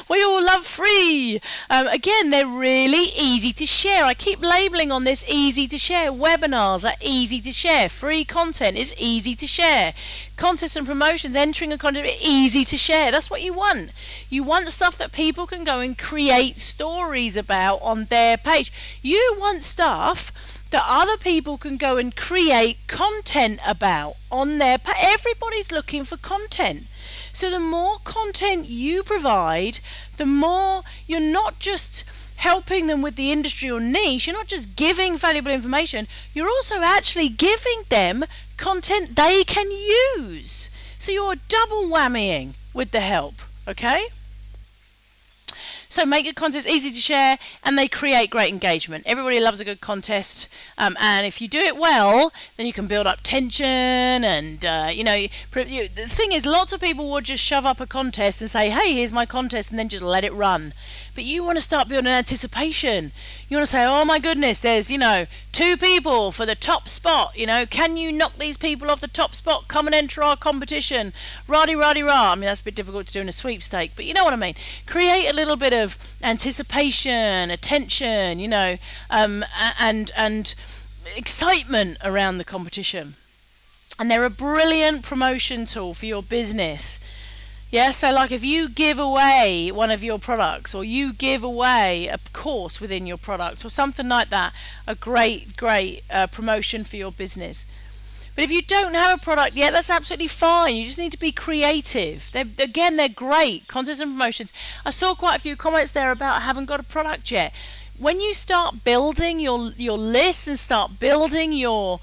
We all love free. Again, they're really easy to share. I keep labeling on this easy to share. Webinars are easy to share. Free content is easy to share. Contests and promotions, entering a contest, easy to share. That's what you want. You want stuff that people can go and create stories about on their page. You want stuff that other people can go and create content about on their page. Everybody's looking for content. So the more content you provide, the more you're not just helping them with the industry or niche, you're not just giving valuable information, you're also actually giving them content they can use. So you're double whammying with the help, okay? So make your contests easy to share, and they create great engagement. Everybody loves a good contest, and if you do it well, then you can build up tension. And the thing is, lots of people would just shove up a contest and say, "Hey, here's my contest," and then just let it run. But you want to start building anticipation. You want to say, "Oh my goodness, there's 2 people for the top spot. Can you knock these people off the top spot? Come and enter our competition." Rah-de-rah-de-rah. I mean, that's a bit difficult to do in a sweepstake, but you know what I mean. Create a little bit of anticipation, attention, and excitement around the competition. And they're a brilliant promotion tool for your business. Yeah, so like if you give away one of your products, or you give away a course within your product or something like that, a great promotion for your business. But if you don't have a product yet, that's absolutely fine. You just need to be creative. They're great. Contests and promotions. I saw quite a few comments there about I haven't got a product yet. When you start building your list and start building your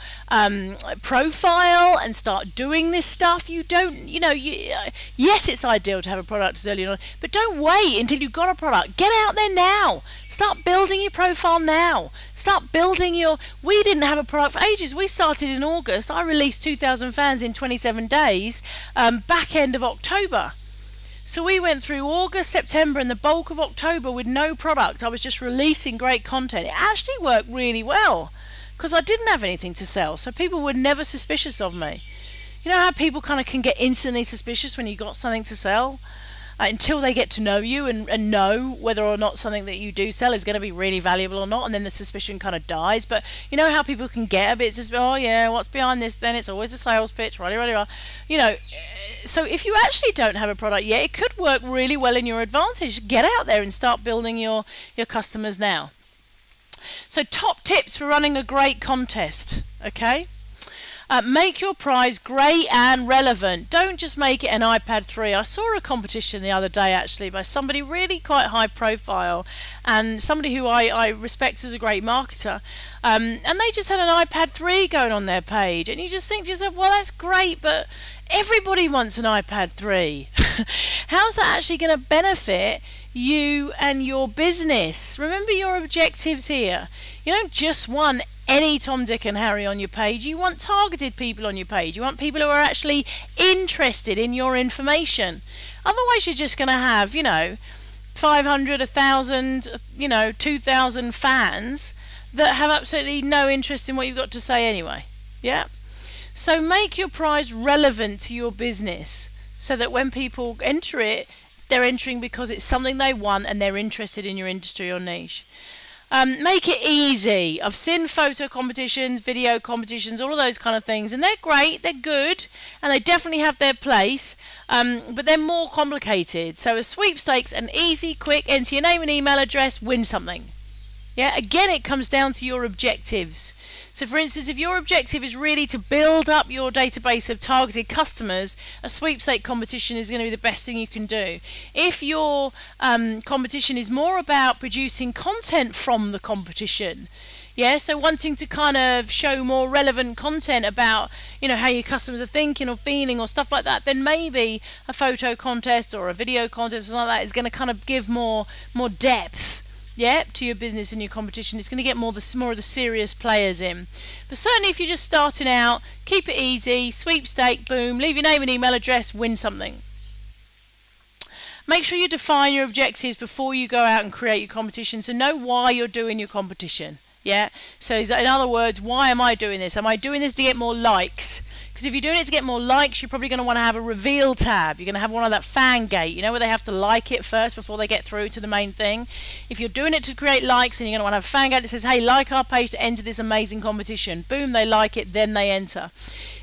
profile and start doing this stuff, yes, it's ideal to have a product as early on, but don't wait until you've got a product. Get out there now. Start building your profile now. Start building we didn't have a product for ages. We started in August. I released 2,000 fans in 27 days, back end of October. So we went through August, September, and the bulk of October with no product. I was just releasing great content. It actually worked really well because I didn't have anything to sell. So people were never suspicious of me. You know how people kind of can get instantly suspicious when you got something to sell? Until they get to know you and know whether or not something that you do sell is going to be really valuable or not, and then the suspicion kind of dies. But you know how people can get a bit just, oh yeah, what's behind this then? It's always a sales pitch, so if you actually don't have a product yet, it could work really well in your advantage. Get out there and start building your customers now. So top tips for running a great contest, okay? Make your prize great and relevant. Don't just make it an iPad 3. I saw a competition the other day actually by somebody really quite high profile, and somebody who I respect as a great marketer, and they just had an iPad 3 going on their page, and you just think to yourself, well, that's great, but everybody wants an iPad 3. How's that actually going to benefit you and your business? Remember your objectives here. You don't just want any Tom, Dick and Harry on your page. You want targeted people on your page. You want people who are actually interested in your information. Otherwise you're just going to have 500, 1,000, 2,000 fans that have absolutely no interest in what you've got to say anyway. Yeah. So make your prize relevant to your business so that when people enter it, they're entering because it's something they want and they're interested in your industry or niche. Make it easy. I've seen photo competitions, video competitions, all of those kind of things, and they're great, they're good, and they definitely have their place, but they're more complicated. So a sweepstakes, an easy, quick, enter your name and email address, win something. Yeah, again, it comes down to your objectives. So for instance, if your objective is really to build up your database of targeted customers, a sweepstake competition is going to be the best thing you can do. If your competition is more about producing content from the competition, Yeah, so wanting to kind of show more relevant content about, you know, how your customers are thinking or feeling or stuff like that, then maybe a photo contest or a video contest or something like that is going to kind of give more depth, yeah, to your business and your competition. It's going to get more of the serious players in. But certainly if you're just starting out, keep it easy, sweepstake, boom, leave your name and email address, win something. Make sure you define your objectives before you go out and create your competition, so know why you're doing your competition. Yeah, so in other words, why am I doing this? Am I doing this to get more likes? Because if you're doing it to get more likes, you're probably going to want to have a reveal tab. You're going to have one of that fan gate, you know, where they have to like it first before they get through to the main thing. If you're doing it to create likes, then you're going to want to have a fan gate that says, hey, like our page to enter this amazing competition. Boom, they like it, then they enter.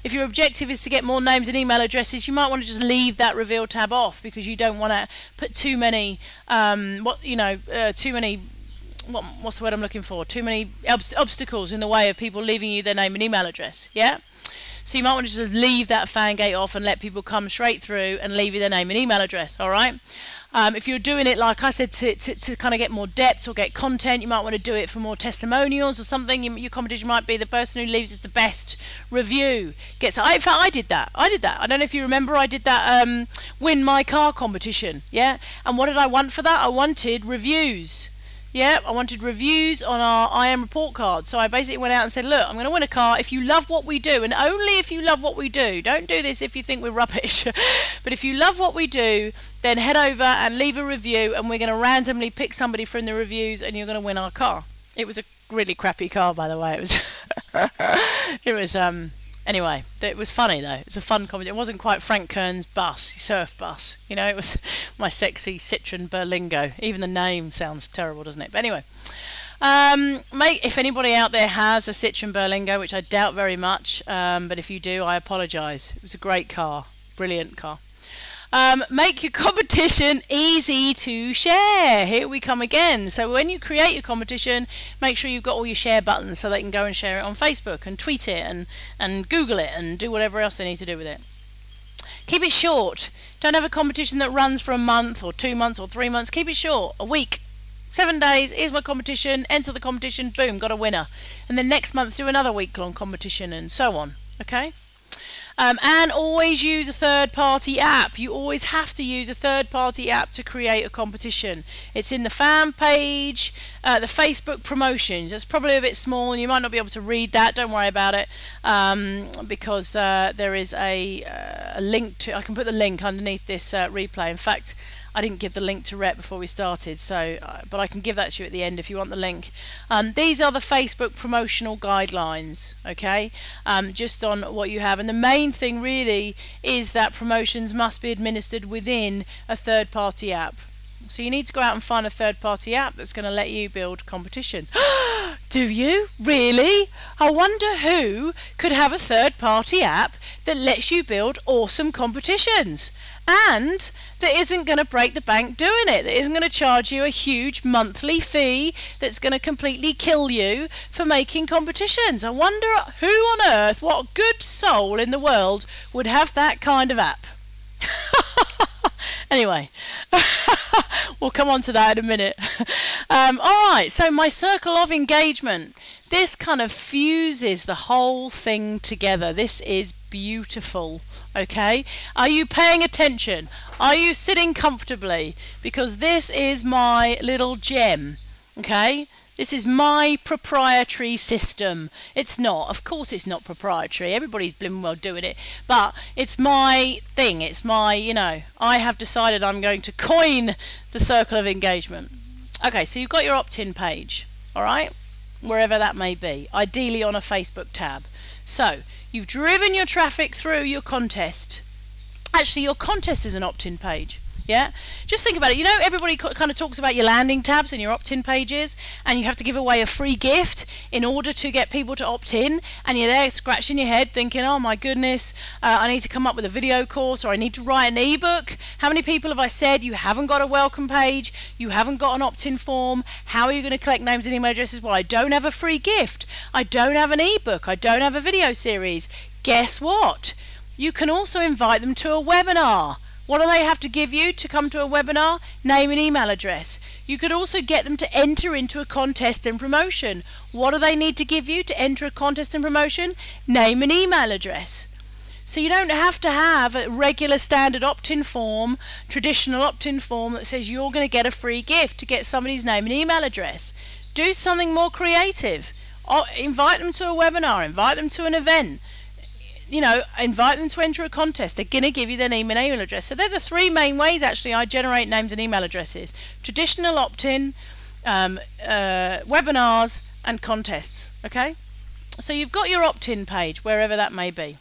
If your objective is to get more names and email addresses, you might want to just leave that reveal tab off, because you don't want to put too many, what's the word I'm looking for? Too many obstacles in the way of people leaving you their name and email address. Yeah? So you might want to just leave that fan gate off and let people come straight through and leave you their name and email address. All right? If you're doing it, like I said, to kind of get more depth or get content, you might want to do it for more testimonials or something. Your competition might be the person who leaves us the best review gets. In fact, I did that. I don't know if you remember. I did that win my car competition. Yeah. And what did I want for that? I wanted reviews. Yeah, I wanted reviews on our IM report card. So I basically went out and said, look, I'm going to win a car if you love what we do, and only if you love what we do. Don't do this if you think we're rubbish. But if you love what we do, then head over and leave a review, and we're going to randomly pick somebody from the reviews, and you're going to win our car. It was a really crappy car, by the way. It was anyway, it was funny though. It was a fun comedy. It wasn't quite Frank Kern's bus, surf bus. You know, it was my sexy Citroen Berlingo. Even the name sounds terrible, doesn't it? But anyway, if anybody out there has a Citroen Berlingo, which I doubt very much, but if you do, I apologise. It was a great car, brilliant car. Make your competition easy to share. Here we come again. So when you create your competition, make sure you've got all your share buttons so they can go and share it on Facebook and tweet it and Google it and do whatever else they need to do with it. Keep it short. Don't have a competition that runs for a month or 2 months or 3 months. Keep it short. A week. 7 days, here's my competition. Enter the competition. Boom, got a winner. And then next month do another week-long competition and so on. Okay? And always use a third-party app. You always have to use a third-party app to create a competition. It's in the fan page, the Facebook promotions. That's probably a bit small and you might not be able to read that. Don't worry about it, because there is a link to. I can put the link underneath this replay. In fact, I didn't give the link to Rhett before we started, so but I can give that to you at the end if you want the link. These are the Facebook promotional guidelines, okay, just on what you have. And the main thing really is that promotions must be administered within a third-party app. So you need to go out and find a third-party app that's going to let you build competitions. Do you? Really? I wonder who could have a third-party app that lets you build awesome competitions and that isn't going to break the bank doing it, that isn't going to charge you a huge monthly fee that's going to completely kill you for making competitions. I wonder who on earth, what good soul in the world would have that kind of app. Anyway, we'll come on to that in a minute. Alright, so my circle of engagement. This kind of fuses the whole thing together. This is beautiful. Okay, are you paying attention? Are you sitting comfortably? Because this is my little gem. Okay, this is my proprietary system. It's not, of course it's not proprietary, everybody's blimmin' well doing it, but it's my thing, it's my, you know, I have decided I'm going to coin the circle of engagement. Okay, so you've got your opt-in page, alright, wherever that may be, ideally on a Facebook tab. So you've driven your traffic through your contest. Actually, your contest is an opt-in page. Yeah, just think about it. You know, everybody kind of talks about your landing tabs and your opt-in pages, and you have to give away a free gift in order to get people to opt in, and you're there scratching your head thinking, oh my goodness, I need to come up with a video course, or I need to write an ebook. How many people have I said you haven't got a welcome page, you haven't got an opt-in form? How are you going to collect names and email addresses? Well, I don't have a free gift, I don't have an ebook, I don't have a video series. Guess what? You can also invite them to a webinar. What do they have to give you to come to a webinar? Name and email address. You could also get them to enter into a contest and promotion. What do they need to give you to enter a contest and promotion? Name and email address. So you don't have to have a regular standard opt-in form, traditional opt-in form that says you're going to get a free gift to get somebody's name and email address. Do something more creative. Invite them to a webinar, invite them to an event, you know, invite them to enter a contest. They're going to give you their name and email address. So they're the three main ways actually I generate names and email addresses: traditional opt-in, webinars and contests. Okay, so you've got your opt-in page wherever that may be,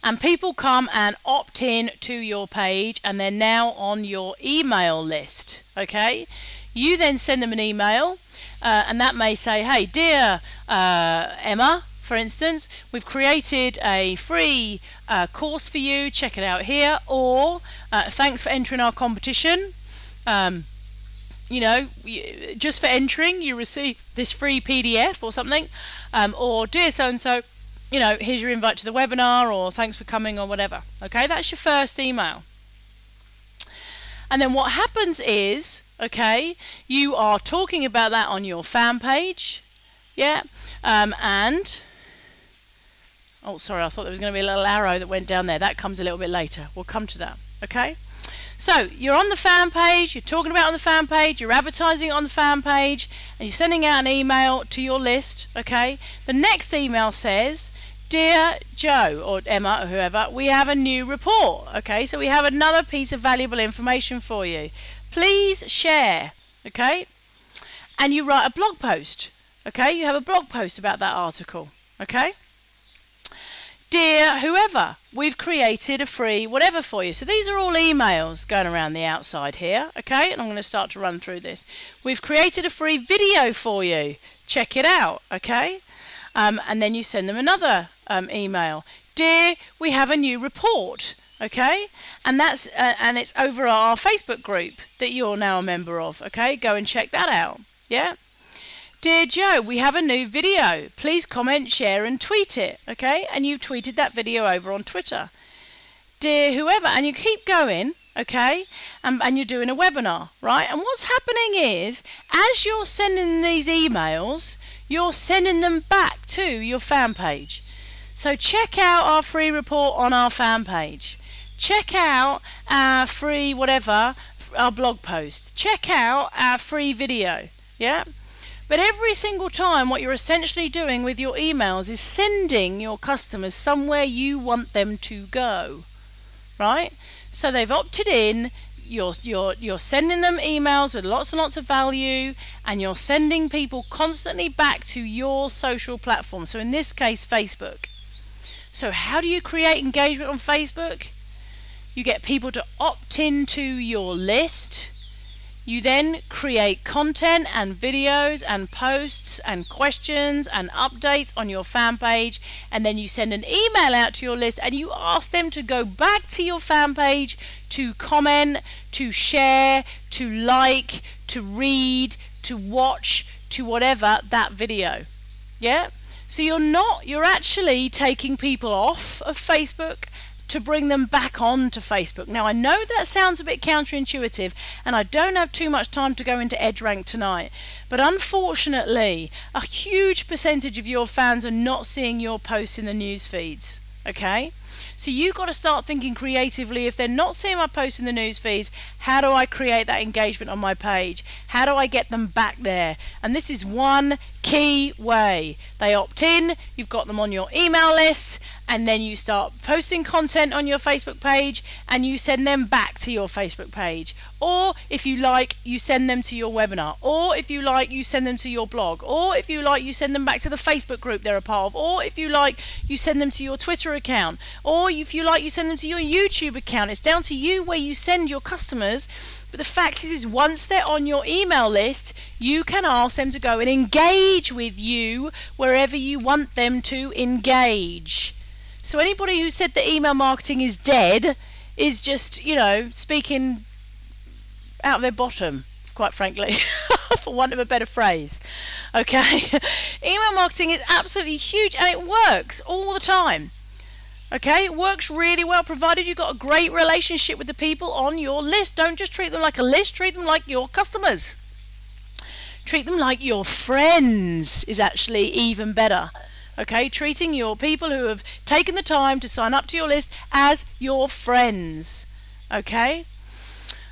and people come and opt in to your page and they're now on your email list. Okay, you then send them an email and that may say, hey, dear Emma, for instance, we've created a free course for you, check it out here, or thanks for entering our competition. You know, just for entering you receive this free PDF or something, or dear so-and-so, you know, here's your invite to the webinar, or thanks for coming, or whatever. Okay, that's your first email. And then what happens is, okay, you are talking about that on your fan page, yeah, and oh, sorry, I thought there was going to be a little arrow that went down there. That comes a little bit later. We'll come to that, okay? So you're on the fan page, you're talking about it on the fan page, you're advertising it on the fan page, and you're sending out an email to your list, okay? The next email says, dear Joe or Emma or whoever, we have a new report, okay? So we have another piece of valuable information for you. Please share, okay? And you write a blog post, okay? You have a blog post about that article, okay? Dear whoever, we've created a free whatever for you. So these are all emails going around the outside here, okay? And I'm going to start to run through this. We've created a free video for you. Check it out, okay? And then you send them another email. Dear, we have a new report, okay? And that's and it's over our Facebook group that you're now a member of, okay? Go and check that out, yeah? Dear Joe, we have a new video. Please comment, share and tweet it, okay? And you've tweeted that video over on Twitter. Dear whoever, and you keep going, okay? And you're doing a webinar, right? And what's happening is, as you're sending these emails, you're sending them back to your fan page. So check out our free report on our fan page. Check out our free whatever, our blog post. Check out our free video, yeah? But every single time what you're essentially doing with your emails is sending your customers somewhere you want them to go, right? So they've opted in, you're sending them emails with lots and lots of value, and you're sending people constantly back to your social platform. So in this case, Facebook. So how do you create engagement on Facebook? You get people to opt into your list. You then create content and videos and posts and questions and updates on your fan page, and then you send an email out to your list and you ask them to go back to your fan page to comment, to share, to like, to read, to watch, to whatever that video. Yeah? So you're actually taking people off of Facebook to bring them back on to Facebook. Now I know that sounds a bit counterintuitive, and I don't have too much time to go into EdgeRank tonight, but unfortunately a huge percentage of your fans are not seeing your posts in the news feeds, okay? So you've got to start thinking creatively. If they're not seeing my posts in the news feeds, how do I create that engagement on my page? How do I get them back there? And this is one key way. They opt in, you've got them on your email list, and then you start posting content on your Facebook page and you send them back to your Facebook page. Or if you like, you send them to your webinar. Or if you like, you send them to your blog. Or if you like, you send them back to the Facebook group they're a part of. Or if you like, you send them to your Twitter account. Or if you like, you send them to your YouTube account. It's down to you where you send your customers. But the fact is once they're on your email list, you can ask them to go and engage with you wherever you want them to engage. So anybody who said that email marketing is dead is just, you know, speaking out of their bottom, quite frankly, for want of a better phrase. Okay, email marketing is absolutely huge and it works all the time. Okay, it works really well provided you've got a great relationship with the people on your list. Don't just treat them like a list, treat them like your customers. Treat them like your friends is actually even better. Okay, treating your people who have taken the time to sign up to your list as your friends. Okay,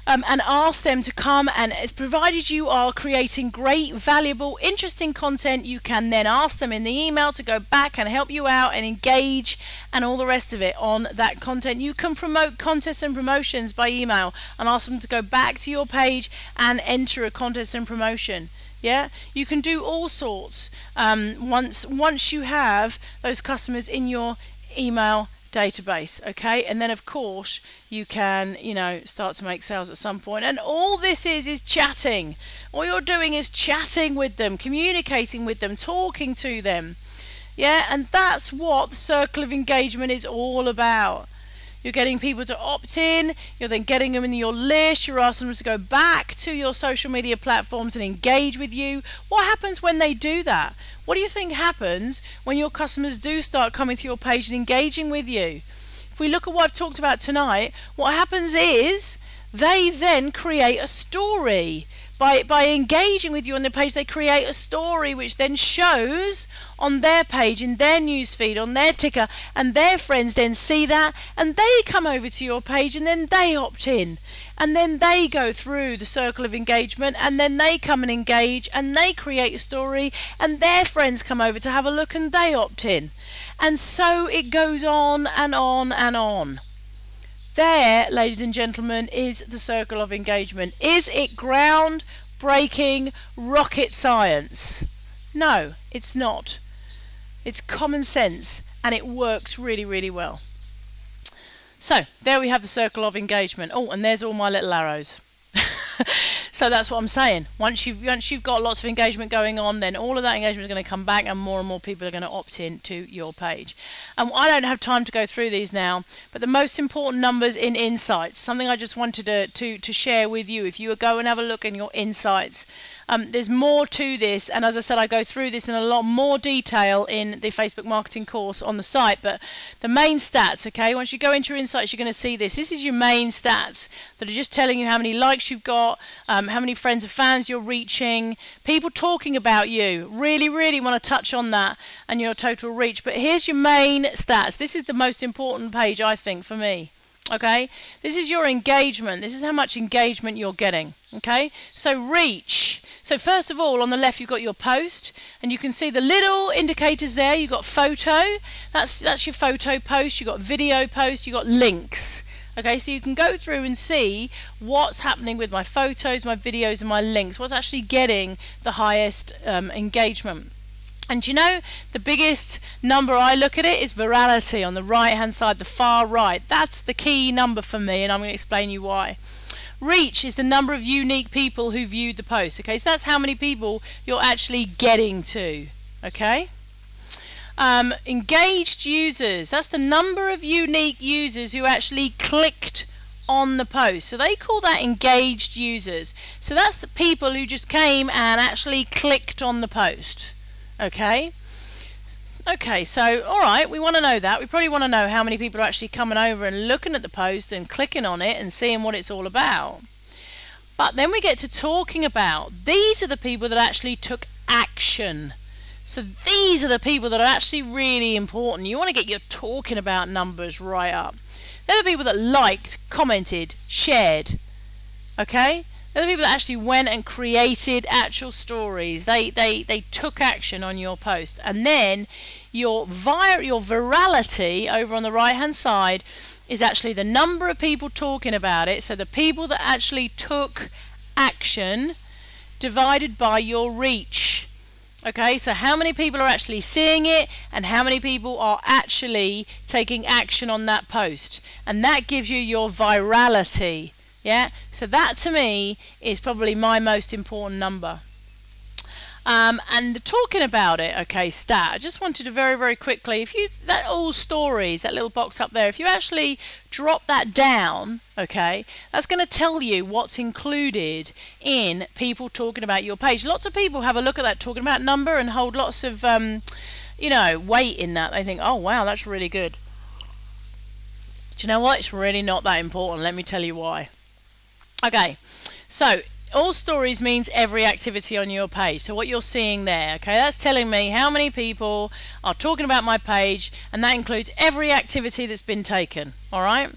and ask them to come, and provided you are creating great, valuable, interesting content, you can then ask them in the email to go back and help you out and engage and all the rest of it on that content. You can promote contests and promotions by email and ask them to go back to your page and enter a contest and promotion. Yeah, you can do all sorts once you have those customers in your email database. Okay, and then of course you can, you know, start to make sales at some point, and all this is chatting. All you're doing is chatting with them, communicating with them, talking to them. Yeah, and that's what the circle of engagement is all about. You're getting people to opt in, you're then getting them in your list, you're asking them to go back to your social media platforms and engage with you. What happens when they do that? What do you think happens when your customers do start coming to your page and engaging with you? If we look at what I've talked about tonight, what happens is they then create a story. By engaging with you on their page, they create a story which then shows on their page, in their newsfeed, on their ticker, and their friends then see that, and they come over to your page, and then they opt in, and then they go through the circle of engagement, and then they come and engage, and they create a story, and their friends come over to have a look, and they opt in. And so it goes on and on and on. There, ladies and gentlemen, is the circle of engagement. Is it groundbreaking rocket science? No, it's not. It's common sense, and it works really, really well. So, there we have the circle of engagement. Oh, and there's all my little arrows. So that's what I'm saying. Once you've got lots of engagement going on, then all of that engagement is going to come back, and more people are going to opt in to your page. I don't have time to go through these now, but the most important numbers in Insights, something I just wanted to share with you. If you go and have a look in your Insights, there's more to this, and as I said, I go through this in a lot more detail in the Facebook marketing course on the site. But the main stats, okay, once you go into your Insights, you're going to see this. This is your main stats that are just telling you how many likes you've got, how many friends and fans you're reaching, people talking about you. Really want to touch on that and your total reach. But here's your main stats. This is the most important page, I think, for me. Okay, this is your engagement. This is how much engagement you're getting. Okay, so reach. So first of all, on the left you've got your post, and you can see the little indicators there. You've got photo, that's your photo post. You've got video post, you've got links. Okay, so you can go through and see what's happening with my photos, my videos, and my links. What's actually getting the highest engagement. And you know, the biggest number I look at it is virality on the right hand side, the far right. That's the key number for me, and I'm going to explain you why. Reach is the number of unique people who viewed the post. Okay, so that's how many people you're actually getting to. Okay. Engaged users, that's the number of unique users who actually clicked on the post. So they call that engaged users. So that's the people who just came and actually clicked on the post. Okay. Okay, so alright, we want to know that. We probably want to know how many people are actually coming over and looking at the post and clicking on it and seeing what it's all about. But then we get to talking about, these are the people that actually took action. So these are the people that are actually really important. You want to get your talking about numbers right up. They're the people that liked, commented, shared. Okay? They're the people that actually went and created actual stories. They took action on your post. And then your virality over on the right hand side is actually the number of people talking about it. So the people that actually took action divided by your reach. Okay, so how many people are actually seeing it and how many people are actually taking action on that post, and that gives you your virality. Yeah, so that to me is probably my most important number. And talking about it, okay, stat, I just wanted to very quickly, if you, that all stories, that little box up there, if you actually drop that down, okay, that's going to tell you what's included in people talking about your page. Lots of people have a look at that talking about number and hold lots of, you know, weight in that. They think, oh wow, that's really good. Do you know what? It's really not that important. Let me tell you why. Okay, so all stories means every activity on your page. So what you're seeing there, okay, that's telling me how many people are talking about my page, and that includes every activity that's been taken. All right.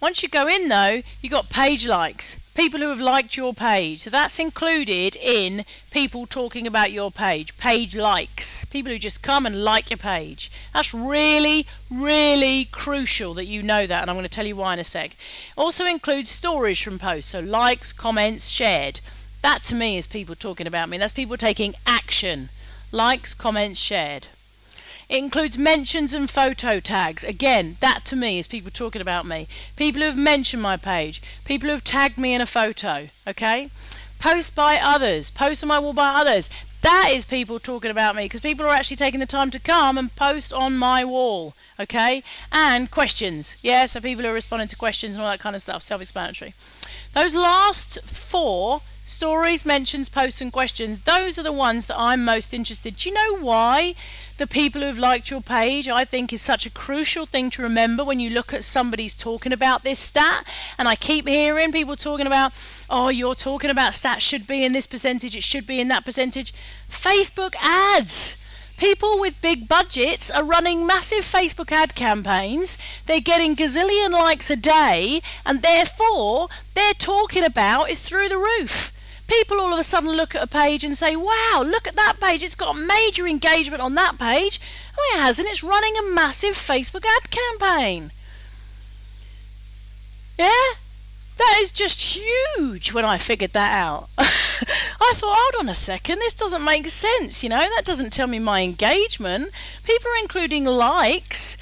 Once you go in though, you got page likes, people who have liked your page. So that's included in people talking about your page. Page likes, people who just come and like your page. That's really, really crucial that you know that, and I'm going to tell you why in a sec. Also includes stories from posts, so likes, comments, shared. That to me is people talking about me. That's people taking action. Likes, comments, shared. It includes mentions and photo tags. Again, that to me is people talking about me. People who have mentioned my page. People who have tagged me in a photo. Okay? Posts by others. Posts on my wall by others. That is people talking about me, because people are actually taking the time to come and post on my wall. Okay? And questions. Yeah, so people who are responding to questions and all that kind of stuff. Self-explanatory. Those last four, stories, mentions, posts and questions, those are the ones that I'm most interested. Do you know why the people who've liked your page I think is such a crucial thing to remember when you look at somebody's talking about this stat? And I keep hearing people talking about, oh, you're talking about stats should be in this percentage, it should be in that percentage. Facebook ads. People with big budgets are running massive Facebook ad campaigns. They're getting gazillion likes a day, and therefore they're talking about is through the roof. People all of a sudden look at a page and say, wow, look at that page, it's got major engagement on that page. Oh, it hasn't, it's running a massive Facebook ad campaign. Yeah? That is just huge when I figured that out. I thought, hold on a second, this doesn't make sense, you know, that doesn't tell me my engagement. People are including likes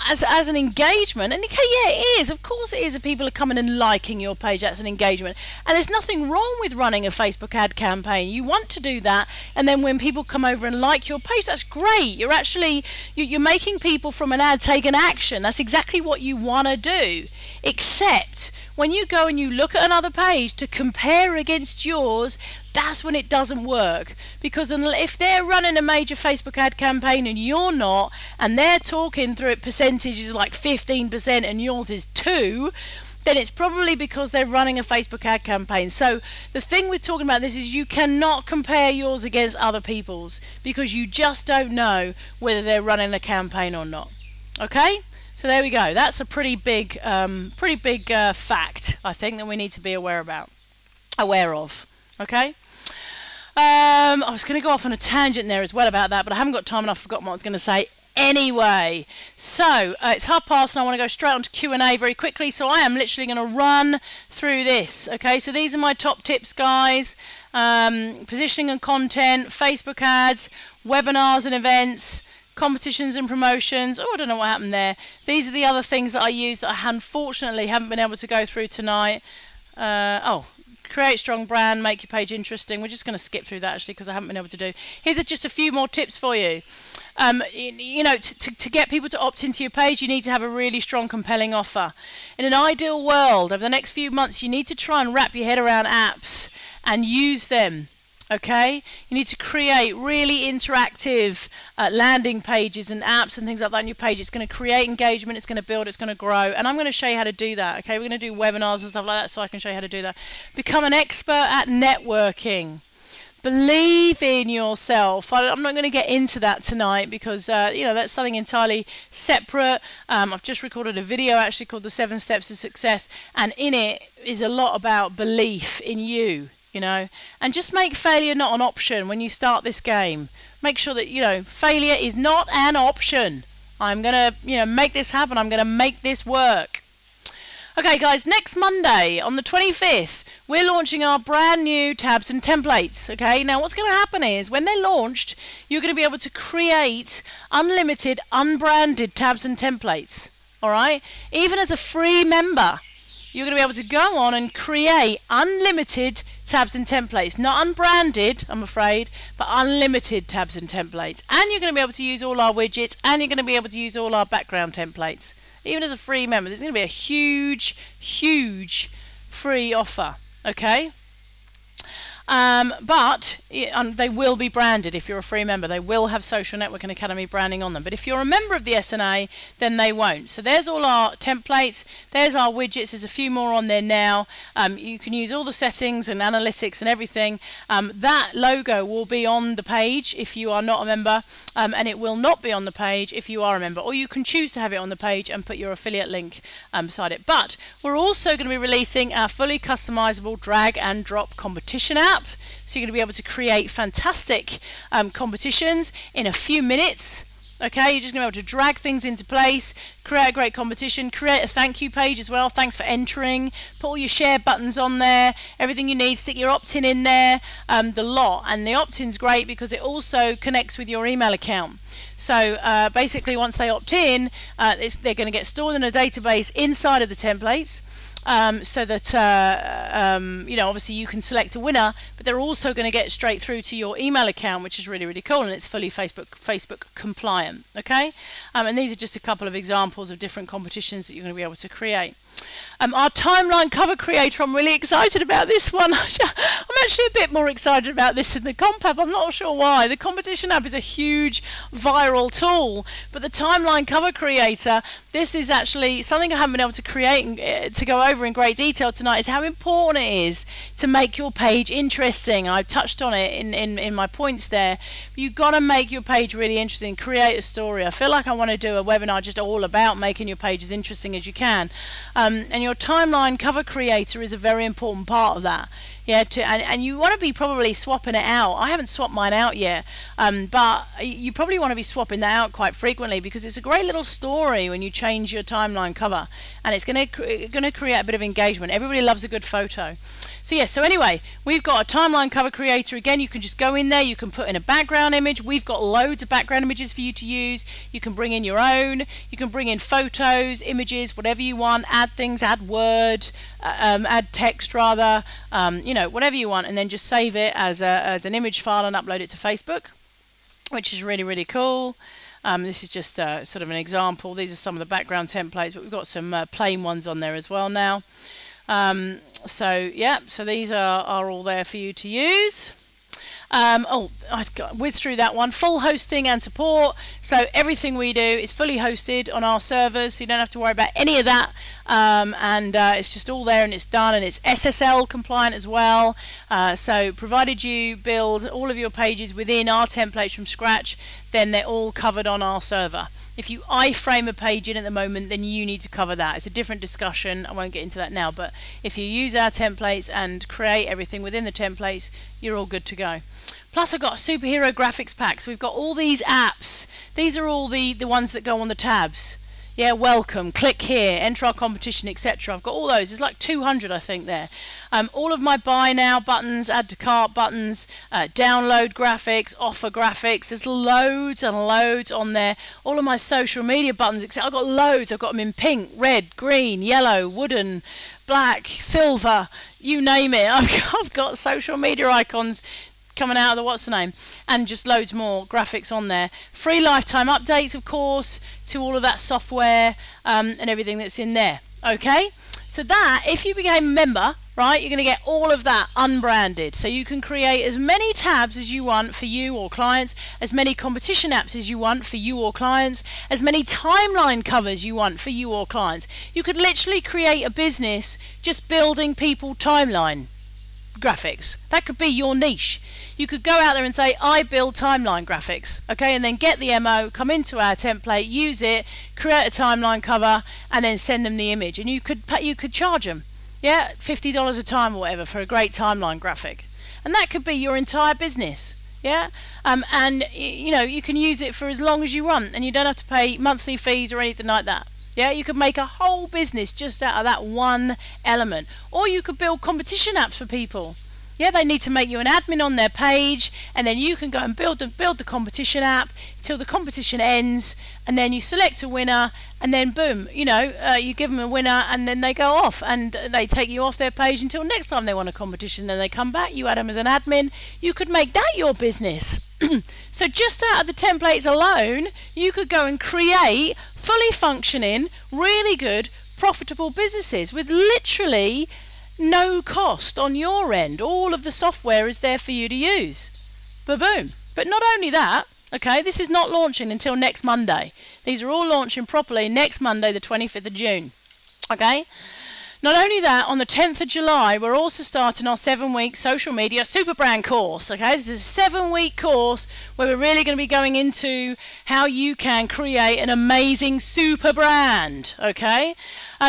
as an engagement, and okay, yeah, it is, of course it is, if people are coming and liking your page, that's an engagement, and there's nothing wrong with running a Facebook ad campaign. You want to do that, and then when people come over and like your page, that's great. You're actually you're making people from an ad take an action. That's exactly what you want to do, except when you go and you look at another page to compare against yours, that's when it doesn't work. Because if they're running a major Facebook ad campaign and you're not, and they're talking through it percentages like 15% and yours is 2%, then it's probably because they're running a Facebook ad campaign. So the thing with talking about this is you cannot compare yours against other people's, because you just don't know whether they're running a campaign or not. Okay? So there we go. That's a pretty big fact, I think, that we need to be aware of. Okay? I was going to go off on a tangent there as well about that, but I haven't got time and I've forgotten what I was going to say anyway. So it's 12:30 and I want to go straight on to Q&A very quickly, so I am literally going to run through this. Okay, so these are my top tips, guys. Positioning and content, Facebook ads, webinars and events, competitions and promotions. Oh, I don't know what happened there. These are the other things that I use that I unfortunately haven't been able to go through tonight. Create strong brand, make your page interesting. We're just going to skip through that actually because I haven't been able to do. Here's just a few more tips for you. You know, to get people to opt into your page, you need to have a really strong, compelling offer. In an ideal world, over the next few months, you need to try and wrap your head around apps and use them. Okay, you need to create really interactive landing pages and apps and things like that on your page. It's going to create engagement, it's going to build, it's going to grow, and I'm going to show you how to do that. Okay, we're going to do webinars and stuff like that, so I can show you how to do that. Become an expert at networking. Believe in yourself. I'm not going to get into that tonight because you know, that's something entirely separate. I've just recorded a video actually called The 7 Steps to Success, and in it is a lot about belief in you. You know, and just make failure not an option when you start this game. Make sure that, you know, failure is not an option. I'm going to, you know, make this happen. I'm going to make this work. Okay, guys, next Monday on the 25th, we're launching our brand new tabs and templates. Okay, now what's going to happen is when they're launched, you're going to be able to create unlimited, unbranded tabs and templates. All right, even as a free member, you're going to be able to go on and create unlimited tabs and templates. Not unbranded, I'm afraid, but unlimited tabs and templates. And you're going to be able to use all our widgets, and you're going to be able to use all our background templates. Even as a free member, there's going to be a huge, huge free offer. Okay? But they will be branded. If you're a free member, they will have Social Networking Academy branding on them. But if you're a member of the SNA, then they won't. So there's all our templates, there's our widgets, there's a few more on there now. You can use all the settings and analytics and everything. That logo will be on the page if you are not a member, and it will not be on the page if you are a member, or you can choose to have it on the page and put your affiliate link beside it. But we're also going to be releasing our fully customizable drag and drop competition app. So you're going to be able to create fantastic competitions in a few minutes. Okay, you're just going to be able to drag things into place, create a great competition, create a thank you page as well. Thanks for entering. Put all your share buttons on there, everything you need. Stick your opt-in in there, the lot. And the opt-in's great because it also connects with your email account. So basically, once they opt in, they're going to get stored in a database inside of the templates. So that obviously you can select a winner, but they're also going to get straight through to your email account, which is really, really cool, and it's fully Facebook compliant. Okay, and these are just a couple of examples of different competitions that you're going to be able to create. Our timeline cover creator, I'm really excited about this one. I'm actually a bit more excited about this than the comp app. I'm not sure why. The competition app is a huge viral tool, but the timeline cover creator, this is actually something I haven't been able to create and to go over in great detail tonight, is how important it is to make your page interesting. I've touched on it in my points there. You've got to make your page really interesting, create a story. I feel like I want to do a webinar just all about making your page as interesting as you can. And your timeline cover creator is a very important part of that. Yeah, and you want to be probably swapping it out. I haven't swapped mine out yet, but you probably want to be swapping that out quite frequently, because it's a great little story when you change your timeline cover, and it's going to create a bit of engagement. Everybody loves a good photo. So yeah, so anyway, we've got a timeline cover creator. Again, you can just go in there, you can put in a background image. We've got loads of background images for you to use. You can bring in your own, you can bring in photos, images, whatever you want, add things, add word, add text rather, whatever you want, and then just save it as an image file and upload it to Facebook, which is really, really cool. This is just sort of an example. These are some of the background templates, but we've got some plain ones on there as well now. So yeah, so these are all there for you to use. I whizzed through that one. Full hosting and support. So everything we do is fully hosted on our servers, so you don't have to worry about any of that. It's just all there and it's done, and it's SSL compliant as well. So provided you build all of your pages within our templates from scratch, then they're all covered on our server. If you iframe a page in at the moment, then you need to cover that. It's a different discussion. I won't get into that now, but if you use our templates and create everything within the templates, you're all good to go. Plus, I've got a superhero graphics pack. So we've got all these apps. These are all the ones that go on the tabs. Yeah, welcome, click here, enter our competition, etc. I've got all those. There's like 200, I think, there. All of my buy now buttons, add to cart buttons, download graphics, offer graphics. There's loads and loads on there. All of my social media buttons, etc. I've got loads. I've got them in pink, red, green, yellow, wooden, black, silver, you name it. I've got social media icons coming out of the what's the name, and just loads more graphics on there. Free lifetime updates, of course, to all of that software and everything that's in there. Okay, so that, if you became a member, right, you're going to get all of that unbranded, so you can create as many tabs as you want for you or clients, as many competition apps as you want for you or clients, as many timeline covers you want for you or clients. You could literally create a business just building people timeline graphics. That could be your niche. You could go out there and say, I build timeline graphics, okay, and then get the MO, come into our template, use it, create a timeline cover, and then send them the image. And you could charge them, yeah, $50 a time or whatever for a great timeline graphic, and that could be your entire business. Yeah, and you can use it for as long as you want, and you don't have to pay monthly fees or anything like that. Yeah, you could make a whole business just out of that one element. Or you could build competition apps for people. Yeah, they need to make you an admin on their page, and then you can go and build the competition app till the competition ends, and then you select a winner, and then boom, you give them a winner, and then they go off, and they take you off their page until next time they want a competition. Then they come back, you add them as an admin. You could make that your business. So just out of the templates alone, you could go and create fully functioning, really good, profitable businesses with literally no cost on your end. All of the software is there for you to use. Ba-boom. But not only that, okay, this is not launching until next Monday. These are all launching properly next Monday, the 25th of June. Okay? Not only that, on the 10th of July, we're also starting our 7-week social media super brand course. Okay, this is a 7-week course where we're really going to be going into how you can create an amazing super brand. Okay,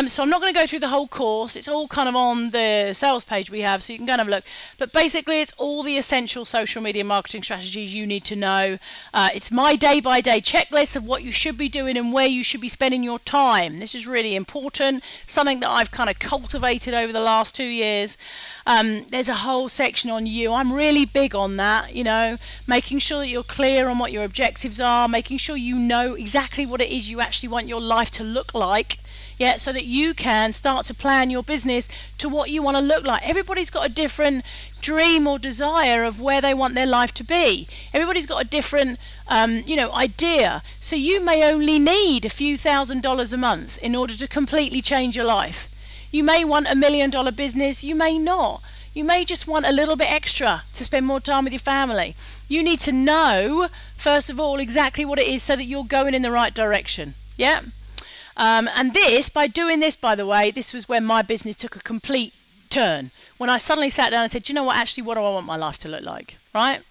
so I'm not going to go through the whole course. It's all kind of on the sales page we have, so you can go and have a look. But basically, it's all the essential social media marketing strategies you need to know. It's my day-by-day checklist of what you should be doing and where you should be spending your time. This is really important, something that I've kind of cultivated over the last 2 years. There's a whole section on you. I'm really big on that, you know, making sure that you're clear on what your objectives are, making sure you know exactly what it is you actually want your life to look like. Yeah, so that you can start to plan your business to what you want to look like. Everybody's got a different dream or desire of where they want their life to be. Everybody's got a different, idea. So you may only need a few $1,000s a month in order to completely change your life. You may want $1 million business, you may not. You may just want a little bit extra to spend more time with your family. You need to know, first of all, exactly what it is so that you're going in the right direction. Yeah? And this, by doing this, by the way, this was when my business took a complete turn. When I suddenly sat down and said, you know what, actually, what do I want my life to look like, right?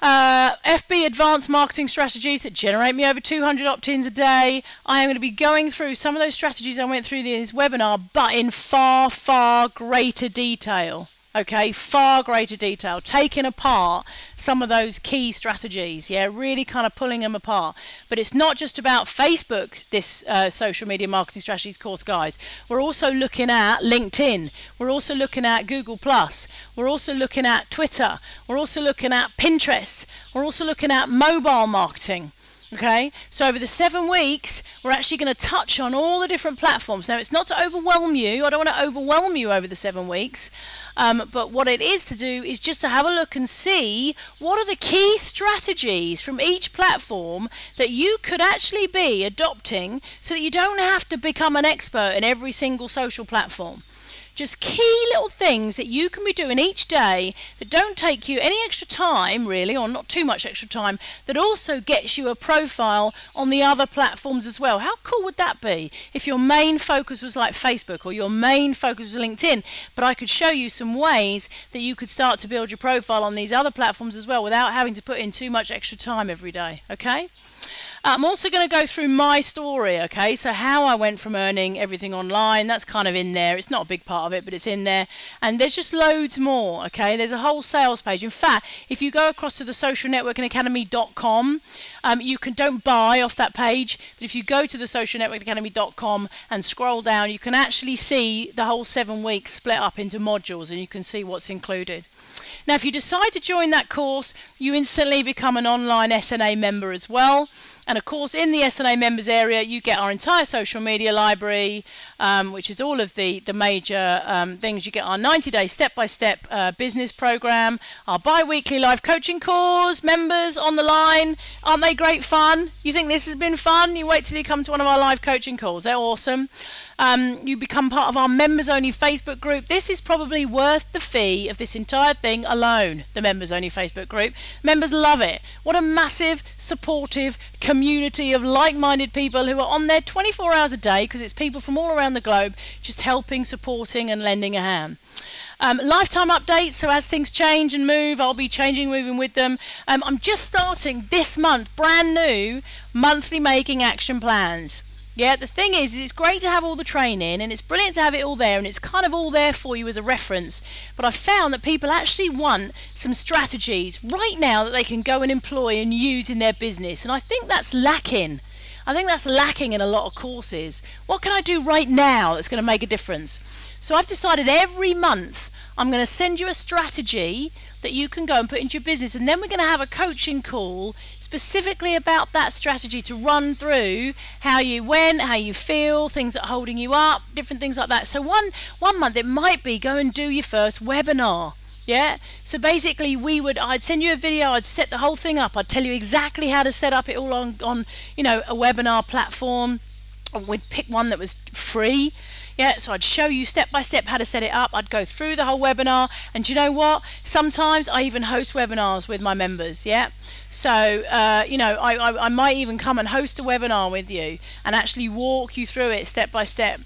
FB Advanced Marketing Strategies that generate me over 200 opt-ins a day. I am going to be going through some of those strategies I went through in this webinar, but in far, far greater detail. Okay, far greater detail, taking apart some of those key strategies, yeah, really kind of pulling them apart. But it's not just about Facebook, this social media marketing strategies course, guys. We're also looking at LinkedIn. We're also looking at Google+. We're also looking at Twitter. We're also looking at Pinterest. We're also looking at mobile marketing. Okay, so over the 7 weeks, we're actually going to touch on all the different platforms. Now, it's not to overwhelm you. I don't want to overwhelm you over the 7 weeks. But what it is to do is just to have a look and see what are the key strategies from each platform that you could actually be adopting so that you don't have to become an expert in every single social platform. Just key little things that you can be doing each day that don't take you any extra time, really, or not too much extra time, that also gets you a profile on the other platforms as well. How cool would that be if your main focus was like Facebook or your main focus was LinkedIn, but I could show you some ways that you could start to build your profile on these other platforms as well without having to put in too much extra time every day, okay? I'm also going to go through my story, okay, so how I went from earning everything online, that's kind of in there. It's not a big part of it, but it's in there. And there's just loads more, okay. There's a whole sales page. In fact, if you go across to the socialnetworkingacademy.com, you don't buy off that page, but if you go to the socialnetworkingacademy.com and scroll down, you can actually see the whole 7 weeks split up into modules, and you can see what's included. Now, if you decide to join that course, you instantly become an online SNA member as well. And of course, in the SNA members area, you get our entire social media library, which is all of the major things. You get our 90-day step-by-step business program, our bi-weekly live coaching calls, members on the line. Aren't they great fun? You think this has been fun? You wait till you come to one of our live coaching calls. They're awesome. You become part of our members-only Facebook group. This is probably worth the fee of this entire thing alone, the members-only Facebook group. Members love it. What a massive, supportive community of like-minded people who are on there 24 hours a day, because it's people from all around the globe just helping, supporting and lending a hand. Lifetime updates, so as things change and move, I'll be changing, moving with them. I'm just starting this month, brand new, monthly making action plans. Yeah, the thing is it's great to have all the training and it's brilliant to have it all there and it's kind of all there for you as a reference. But I found that people actually want some strategies right now that they can go and employ and use in their business. And I think that's lacking. I think that's lacking in a lot of courses. What can I do right now that's going to make a difference? So I've decided every month I'm going to send you a strategy that you can go and put into your business, and then we're going to have a coaching call specifically about that strategy to run through how you went, how you feel, things that are holding you up, different things like that. So one month it might be go and do your first webinar. Yeah, so basically I'd send you a video, I'd set the whole thing up, I'd tell you exactly how to set up it all on a webinar platform. We'd pick one that was free. Yeah, so I'd show you step by step how to set it up. I'd go through the whole webinar, and do you know what? Sometimes I even host webinars with my members. Yeah. So, you know, I might even come and host a webinar with you and actually walk you through it step by step.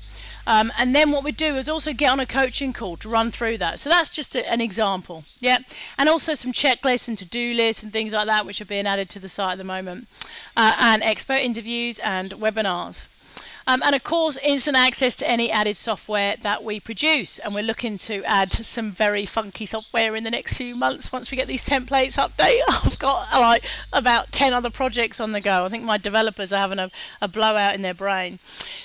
And then what we do is also get on a coaching call to run through that. So that's just an example. Yeah. And also some checklists and to-do lists and things like that, which are being added to the site at the moment. And expert interviews and webinars. And of course, instant access to any added software that we produce. And we're looking to add some very funky software in the next few months once we get these templates updated. I've got like about 10 other projects on the go. I think my developers are having a blowout in their brain.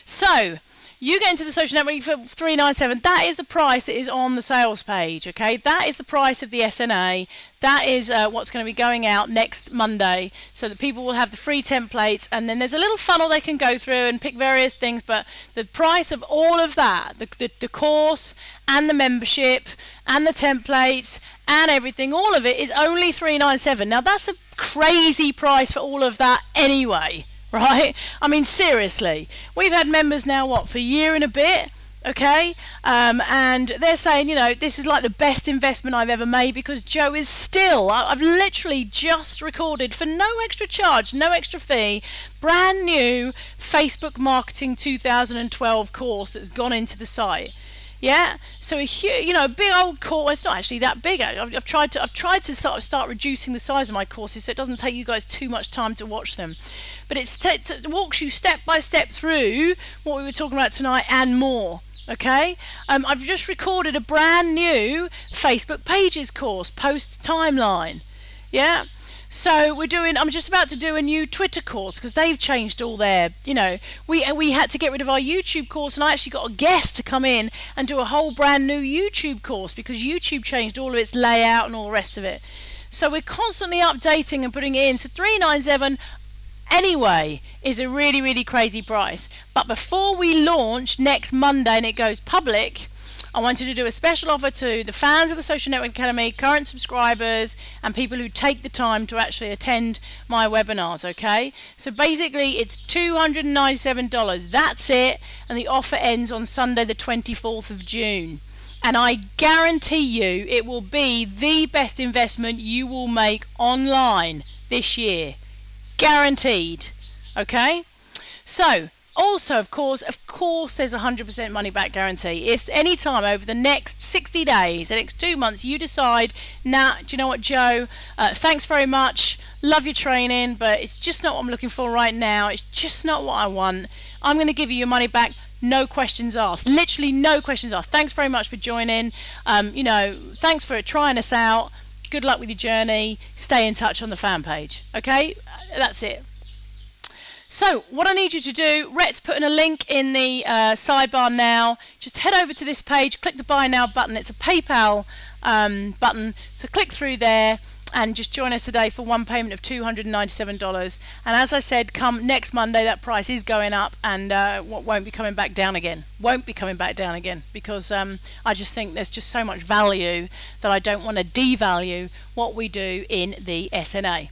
So you get into the social network for $397. That is the price that is on the sales page. Okay, that is the price of the SNA. That is what's going to be going out next Monday, so that people will have the free templates, and then there's a little funnel they can go through and pick various things. But the price of all of that, the course and the membership and the templates and everything, all of it is only $397. Now that's a crazy price for all of that anyway. Right? I mean, seriously, we've had members now, what, for a year and a bit, okay? And they're saying, you know, this is like the best investment I've ever made, because Joe is still, I've literally just recorded for no extra charge, no extra fee, brand new Facebook Marketing 2012 course that's gone into the site. Yeah, so a big old course. It's not actually that big. I've tried to sort of start reducing the size of my courses so it doesn't take you guys too much time to watch them. But it walks you step by step through what we were talking about tonight and more. Okay, I've just recorded a brand new Facebook Pages course, post timeline. Yeah. So I'm just about to do a new Twitter course, because they've changed all their, you know, we had to get rid of our YouTube course, and I actually got a guest to come in and do a whole brand new YouTube course, because YouTube changed all of its layout and all the rest of it. So we're constantly updating and putting it in. So $397 anyway is a really, really crazy price. But before we launch next Monday and it goes public, I wanted to do a special offer to the fans of the Social Network Academy, current subscribers, and people who take the time to actually attend my webinars, okay? So basically, it's $297. That's it, and the offer ends on Sunday, the 24th of June. And I guarantee you it will be the best investment you will make online this year. Guaranteed. Okay? So, also, of course, there's a 100% money back guarantee. If any time over the next 60 days, the next 2 months, you decide, nah, do you know what, Joe, thanks very much, love your training, but it's just not what I'm looking for right now, it's just not what I want, I'm going to give you your money back, no questions asked, literally no questions asked. Thanks very much for joining, you know, thanks for trying us out, good luck with your journey, stay in touch on the fan page. Okay, that's it. So what I need you to do, Rhett's putting a link in the sidebar now. Just head over to this page, click the Buy Now button. It's a PayPal button, so click through there and just join us today for one payment of $297. And as I said, come next Monday, that price is going up and won't be coming back down again. Won't be coming back down again, because I just think there's just so much value that I don't want to devalue what we do in the SNA.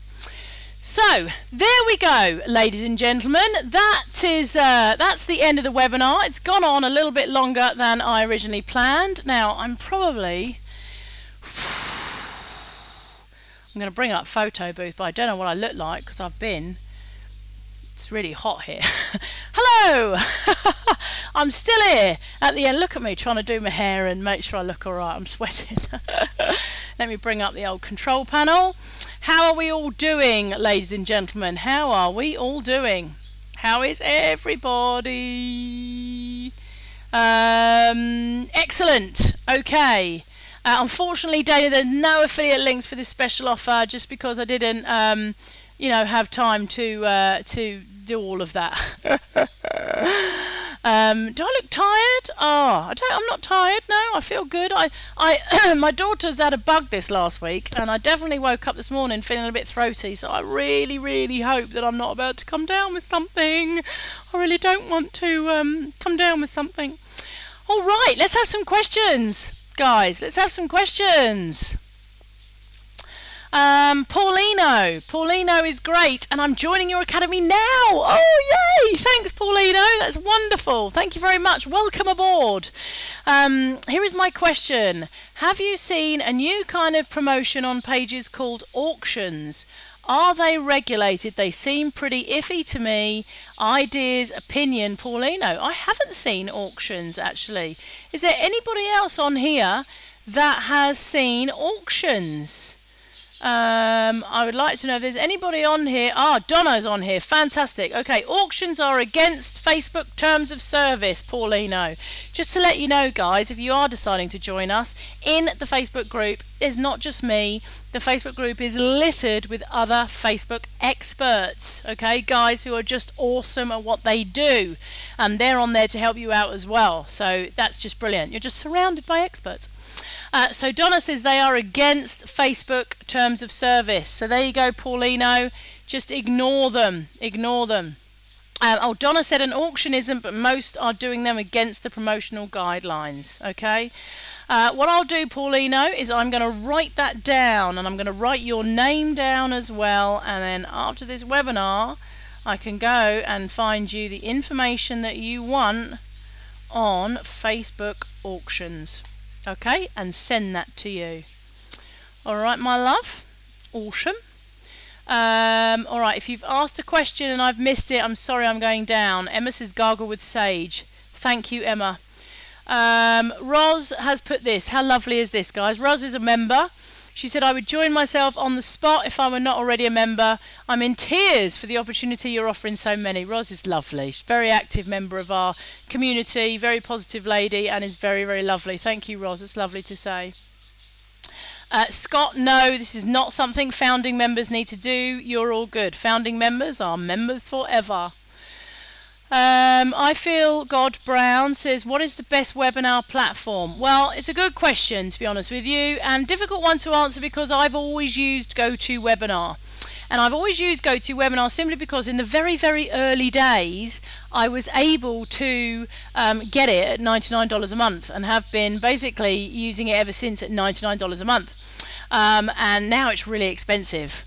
So there we go, ladies and gentlemen. That's the end of the webinar. It's gone on a little bit longer than I originally planned. Now I'm going to bring up photo booth, but I don't know what I look like because it's really hot here. Hello. I'm still here at the end. Look at me trying to do my hair and make sure I look alright. I'm sweating. Let me bring up the old control panel. How are we all doing, ladies and gentlemen? How are we all doing? How is everybody? Excellent. Okay. Unfortunately, Dana, there's no affiliate links for this special offer, just because I didn't, you know, have time to do all of that. Do I look tired? Oh, I'm not tired. No, I feel good. My daughter's had a bug this last week, and I definitely woke up this morning feeling a bit throaty. So I really, really hope that I'm not about to come down with something. I really don't want to come down with something. All right, let's have some questions, guys. Let's have some questions. Paulino is great, and I'm joining your academy now. Oh, yay! Thanks, Paulino. That's wonderful. Thank you very much. Welcome aboard. Here is my question. Have you seen a new kind of promotion on pages called auctions? Are they regulated? They seem pretty iffy to me. Ideas, opinion, Paulino. I haven't seen auctions, actually. Is there anybody else on here that has seen auctions? I would like to know if there's anybody on here. Donna's on here. Fantastic. Okay, auctions are against Facebook terms of service, Paulino. Just to let you know, guys, if you are deciding to join us in the Facebook group, it's not just me. The Facebook group is littered with other Facebook experts, okay, guys who are just awesome at what they do, and they're on there to help you out as well. So that's just brilliant. You're just surrounded by experts. So Donna says they are against Facebook terms of service. So there you go, Paulino. Just ignore them. Ignore them. Donna said an auction isn't, but most are doing them against the promotional guidelines. Okay. What I'll do, Paulino, is I'm going to write that down, and I'm going to write your name down as well. And then after this webinar, I can go and find you the information that you want on Facebook auctions. Okay, and send that to you. Alright, my love. Awesome. Alright, if you've asked a question and I've missed it, I'm sorry, I'm going down. Emma says gargle with sage. Thank you, Emma. Roz has put this. How lovely is this, guys? Roz is a member. She said, I would join myself on the spot if I were not already a member. I'm in tears for the opportunity you're offering so many. Roz is lovely. She's a very active member of our community, very positive lady, and is very, very lovely. Thank you, Roz. It's lovely to say. Scott, no, this is not something founding members need to do. You're all good. Founding members are members forever. I feel God Brown says, what is the best webinar platform? Well, it's a good question, to be honest with you, and difficult one to answer because I've always used GoToWebinar. And I've always used GoToWebinar simply because in the very, very early days, I was able to get it at $99 a month and have been basically using it ever since at $99 a month. And now it's really expensive.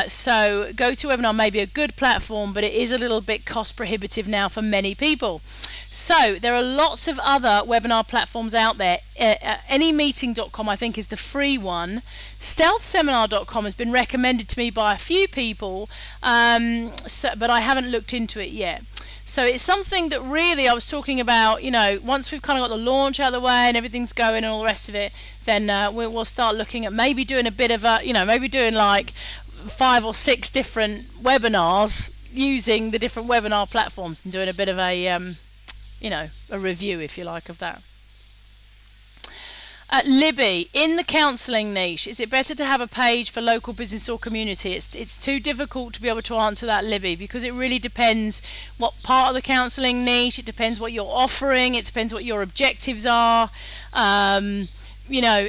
So GoToWebinar may be a good platform, but it is a little bit cost prohibitive now for many people. So there are lots of other webinar platforms out there. Anymeeting.com I think is the free one. Stealthseminar.com has been recommended to me by a few people, but I haven't looked into it yet. So it's something that really I was talking about, you know, once we've kind of got the launch out of the way and everything's going and all the rest of it, then we'll start looking at maybe doing a bit of a, you know, maybe doing like 5 or 6 different webinars using the different webinar platforms and doing a bit of a, you know, a review, if you like, of that. Libby, in the counselling niche, is it better to have a page for local business or community? It's too difficult to be able to answer that, Libby, because it really depends what part of the counselling niche, it depends what you're offering, it depends what your objectives are. You know,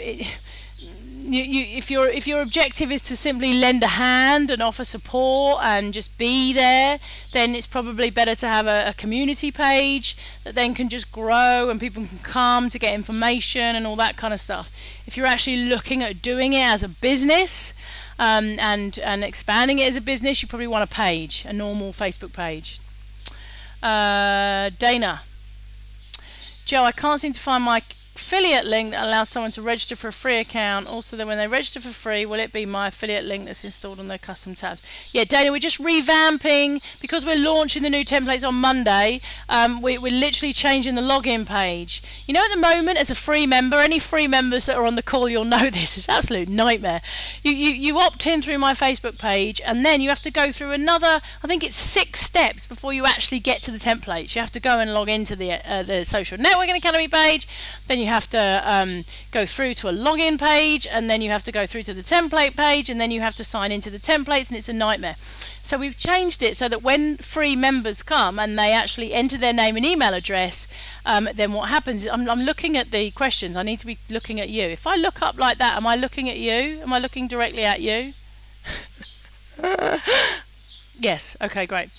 if your objective is to simply lend a hand and offer support and just be there, then it's probably better to have a community page that then can just grow and people can come to get information and all that kind of stuff. If you're actually looking at doing it as a business and expanding it as a business, you probably want a page, a normal Facebook page. Dana, Joe, I can't seem to find my affiliate link that allows someone to register for a free account. Also, then when they register for free, will it be my affiliate link that's installed on their custom tabs? Yeah, Dana, we're just revamping because we're launching the new templates on Monday. We're literally changing the login page. You know, at the moment, as a free member, any free members that are on the call, you'll know this. It's an absolute nightmare. You opt in through my Facebook page, and then you have to go through another, I think it's 6 steps before you actually get to the templates. You have to go and log into the Social Networking Academy page, then you have to go through to a login page, and then you have to go through to the template page, and then you have to sign into the templates, and it's a nightmare. So we've changed it so that when free members come and they actually enter their name and email address, then what happens is I'm looking at the questions. I need to be looking at you. If I look up like that, am I looking at you? Am I looking directly at you? Yes. Okay, great.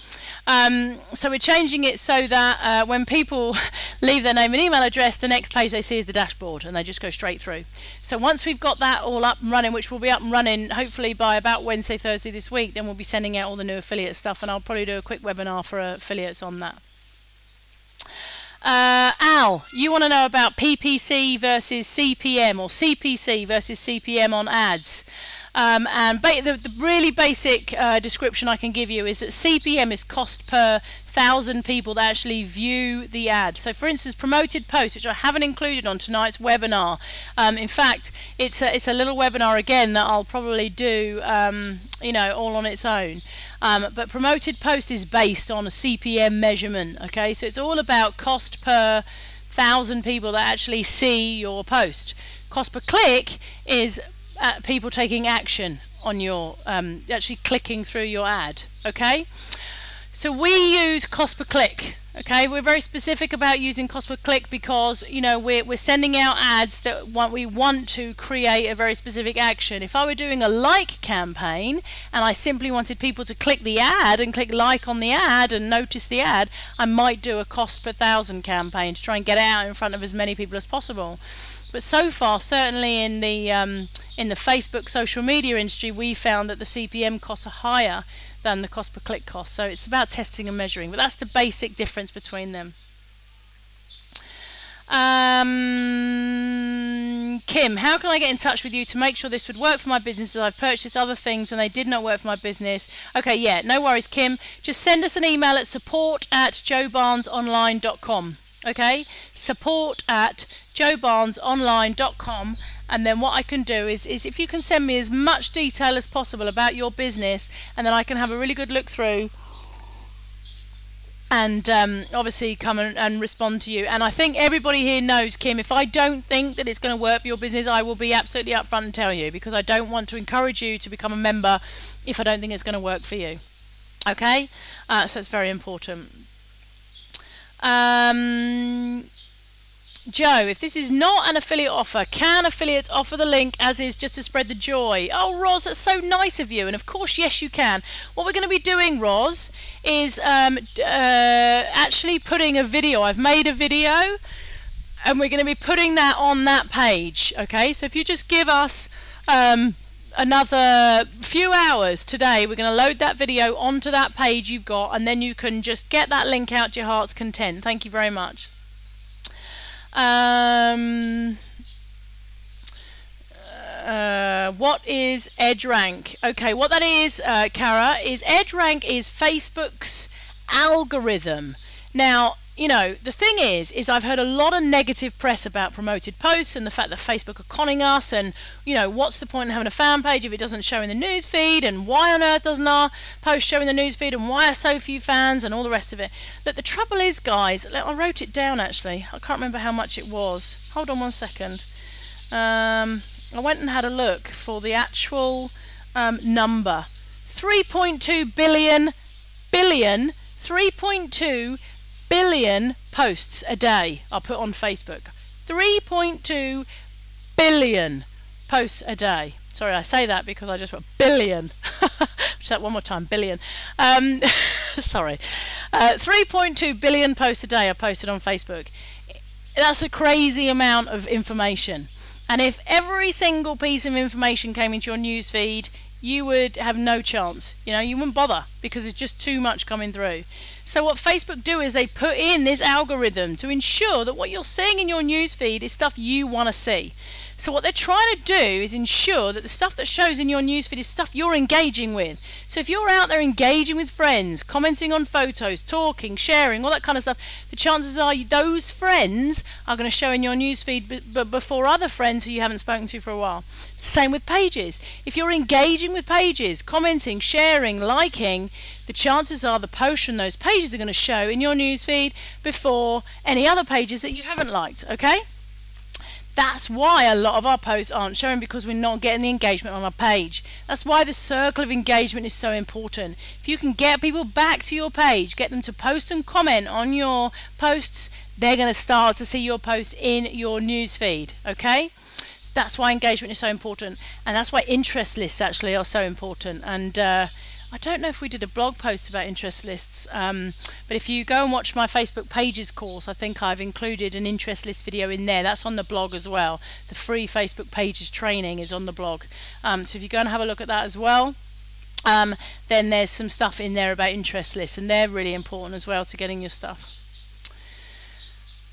So we're changing it so that when people leave their name and email address, the next page they see is the dashboard, and they just go straight through. So once we've got that all up and running, which will be up and running hopefully by about Wednesday, Thursday this week, then we'll be sending out all the new affiliate stuff, and I'll probably do a quick webinar for affiliates on that. Al, you want to know about PPC versus CPM, or CPC versus CPM on ads. And the really basic description I can give you is that CPM is cost per 1,000 people that actually view the ad. So for instance, promoted posts, which I haven't included on tonight's webinar. In fact, it's a little webinar again that I'll probably do you know, all on its own. But promoted post is based on a CPM measurement. Okay, so it's all about cost per 1,000 people that actually see your post. Cost per click is people taking action on your actually clicking through your ad. Okay, so we use cost per click. Okay, we're very specific about using cost per click because, you know, we're sending out ads that we want to create a very specific action. If I were doing a like campaign and I simply wanted people to click the ad and click like on the ad and notice the ad, I might do a cost per 1,000 campaign to try and get it out in front of as many people as possible. But so far, certainly in the Facebook social media industry, we found that the CPM costs are higher than the cost per click cost. So it's about testing and measuring, but that's the basic difference between them. Kim, how can I get in touch with you to make sure this would work for my business, as I've purchased other things and they did not work for my business? Okay, yeah, no worries, Kim. Just send us an email at support@joebarnesonline.com. Okay, support@joebarnesonline.com. And then what I can do is if you can send me as much detail as possible about your business, and then I can have a really good look through and obviously come and respond to you. And I think everybody here knows, Kim, if I don't think that it's going to work for your business, I will be absolutely upfront and tell you, because I don't want to encourage you to become a member if I don't think it's going to work for you. Okay, so it's very important. Joe, if this is not an affiliate offer, can affiliates offer the link as is just to spread the joy? Oh, Roz, that's so nice of you. And of course, yes, you can. What we're going to be doing, Roz, is actually putting a video. I've made a video, and we're going to be putting that on that page. Okay, so if you just give us another few hours today, we're going to load that video onto that page you've got, and then you can just get that link out to your heart's content. Thank you very much. What is EdgeRank? Okay, what that is, Cara, is EdgeRank is Facebook's algorithm. Now, you know, the thing is I've heard a lot of negative press about promoted posts and the fact that Facebook are conning us, and, you know, what's the point in having a fan page if it doesn't show in the news feed, and why on earth doesn't our post show in the news feed, and why are so few fans, and all the rest of it. Look, the trouble is, guys, I wrote it down actually. I can't remember how much it was. Hold on one second. I went and had a look for the actual number. 3.2 billion, 3.2 billion posts a day are put on Facebook. 3.2 billion posts a day. Sorry, I say that because I just wrote billion. Just that one more time, billion. Sorry. 3.2 billion posts a day are posted on Facebook. That's a crazy amount of information. And if every single piece of information came into your news feed, you would have no chance. You know, you wouldn't bother because it's just too much coming through. So what Facebook do is they put in this algorithm to ensure that what you're seeing in your newsfeed is stuff you want to see. So what they're trying to do is ensure that the stuff that shows in your newsfeed is stuff you're engaging with. So if you're out there engaging with friends, commenting on photos, talking, sharing, all that kind of stuff, the chances are those friends are going to show in your newsfeed before other friends who you haven't spoken to for a while. Same with pages. If you're engaging with pages, commenting, sharing, liking, the chances are the posts on those pages are going to show in your newsfeed before any other pages that you haven't liked, okay? That's why a lot of our posts aren't showing, because we're not getting the engagement on our page. That's why the circle of engagement is so important. If you can get people back to your page, get them to post and comment on your posts, they're going to start to see your posts in your newsfeed, okay? That's why engagement is so important, and that's why interest lists actually are so important. And I don't know if we did a blog post about interest lists, but if you go and watch my Facebook pages course, I think I've included an interest list video in there. That's on the blog as well. The free Facebook pages training is on the blog. So if you go and have a look at that as well, then there's some stuff in there about interest lists, and they're really important as well to getting your stuff.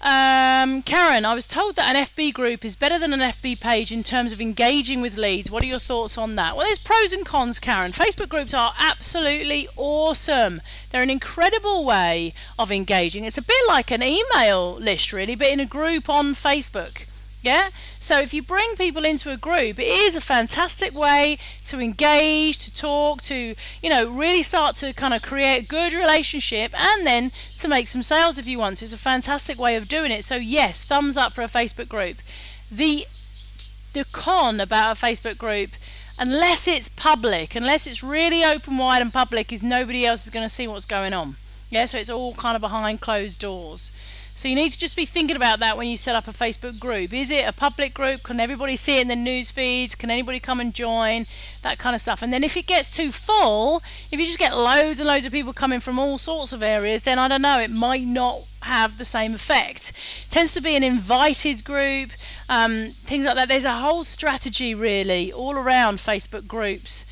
Karen, I was told that an FB group is better than an FB page in terms of engaging with leads. What are your thoughts on that? Well, there's pros and cons, Karen. Facebook groups are absolutely awesome. They're an incredible way of engaging. It's a bit like an email list, really, but in a group on Facebook. Yeah, so if you bring people into a group, it is a fantastic way to engage, to talk, to, you know, really start to kind of create a good relationship, and then to make some sales if you want. It's a fantastic way of doing it. So yes, thumbs up for a Facebook group. The con about a Facebook group, unless it's public, unless it's really open wide and public, is nobody else is going to see what's going on. Yeah, so it's all kind of behind closed doors. So you need to just be thinking about that when you set up a Facebook group. Is it a public group? Can everybody see it in the news feeds? Can anybody come and join? That kind of stuff. And then if it gets too full, if you just get loads and loads of people coming from all sorts of areas, then I don't know, it might not have the same effect. It tends to be an invited group, things like that. There's a whole strategy really all around Facebook groups,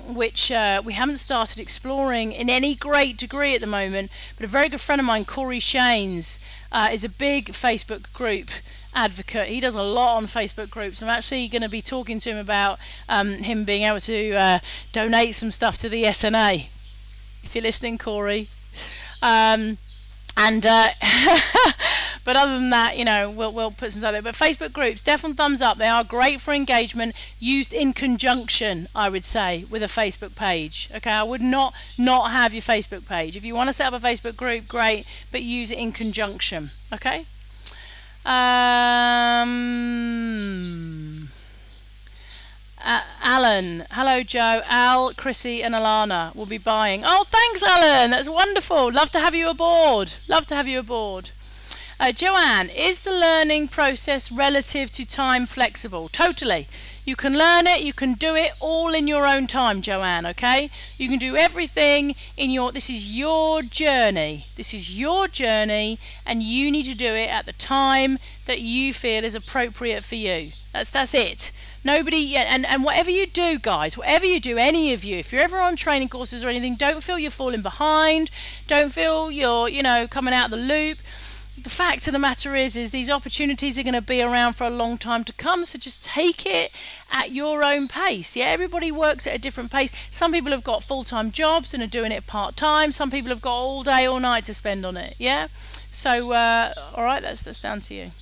which we haven't started exploring in any great degree at the moment, but a very good friend of mine, Corey Shanes, is a big Facebook group advocate. He does a lot on Facebook groups. I'm actually going to be talking to him about him being able to donate some stuff to the SNA. If you're listening, Corey. But other than that, you know, we'll put some stuff there. But Facebook groups, definitely thumbs up. They are great for engagement, used in conjunction, I would say, with a Facebook page. Okay, I would not have your Facebook page. If you want to set up a Facebook group, great, but use it in conjunction. Okay. Alan, hello Joe, Al, Chrissy and Alana will be buying. Oh, thanks Alan, that's wonderful. Love to have you aboard. Love to have you aboard. Joanne, is the learning process relative to time flexible? Totally. You can learn it, you can do it all in your own time, Joanne, okay? You can do everything in your, this is your journey. This is your journey, and you need to do it at the time that you feel is appropriate for you. That's it. Nobody, and whatever you do, guys, whatever you do, any of you, if you're ever on training courses or anything, don't feel you're falling behind. Don't feel you're, you know, coming out of the loop. The fact of the matter is these opportunities are going to be around for a long time to come, so just take it at your own pace. Yeah, everybody works at a different pace. Some people have got full-time jobs and are doing it part-time. Some people have got all day, all night to spend on it. Yeah, so all right, that's down to you.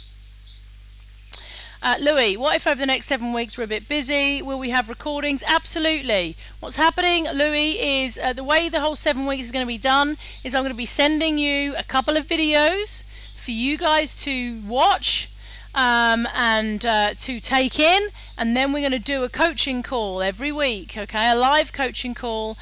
Louis, what if over the next 7 weeks we're a bit busy? Will we have recordings? Absolutely. What's happening, Louis, is the way the whole 7 weeks is going to be done is I'm going to be sending you a couple of videos for you guys to watch and to take in, and then we're going to do a coaching call every week, okay, a live coaching call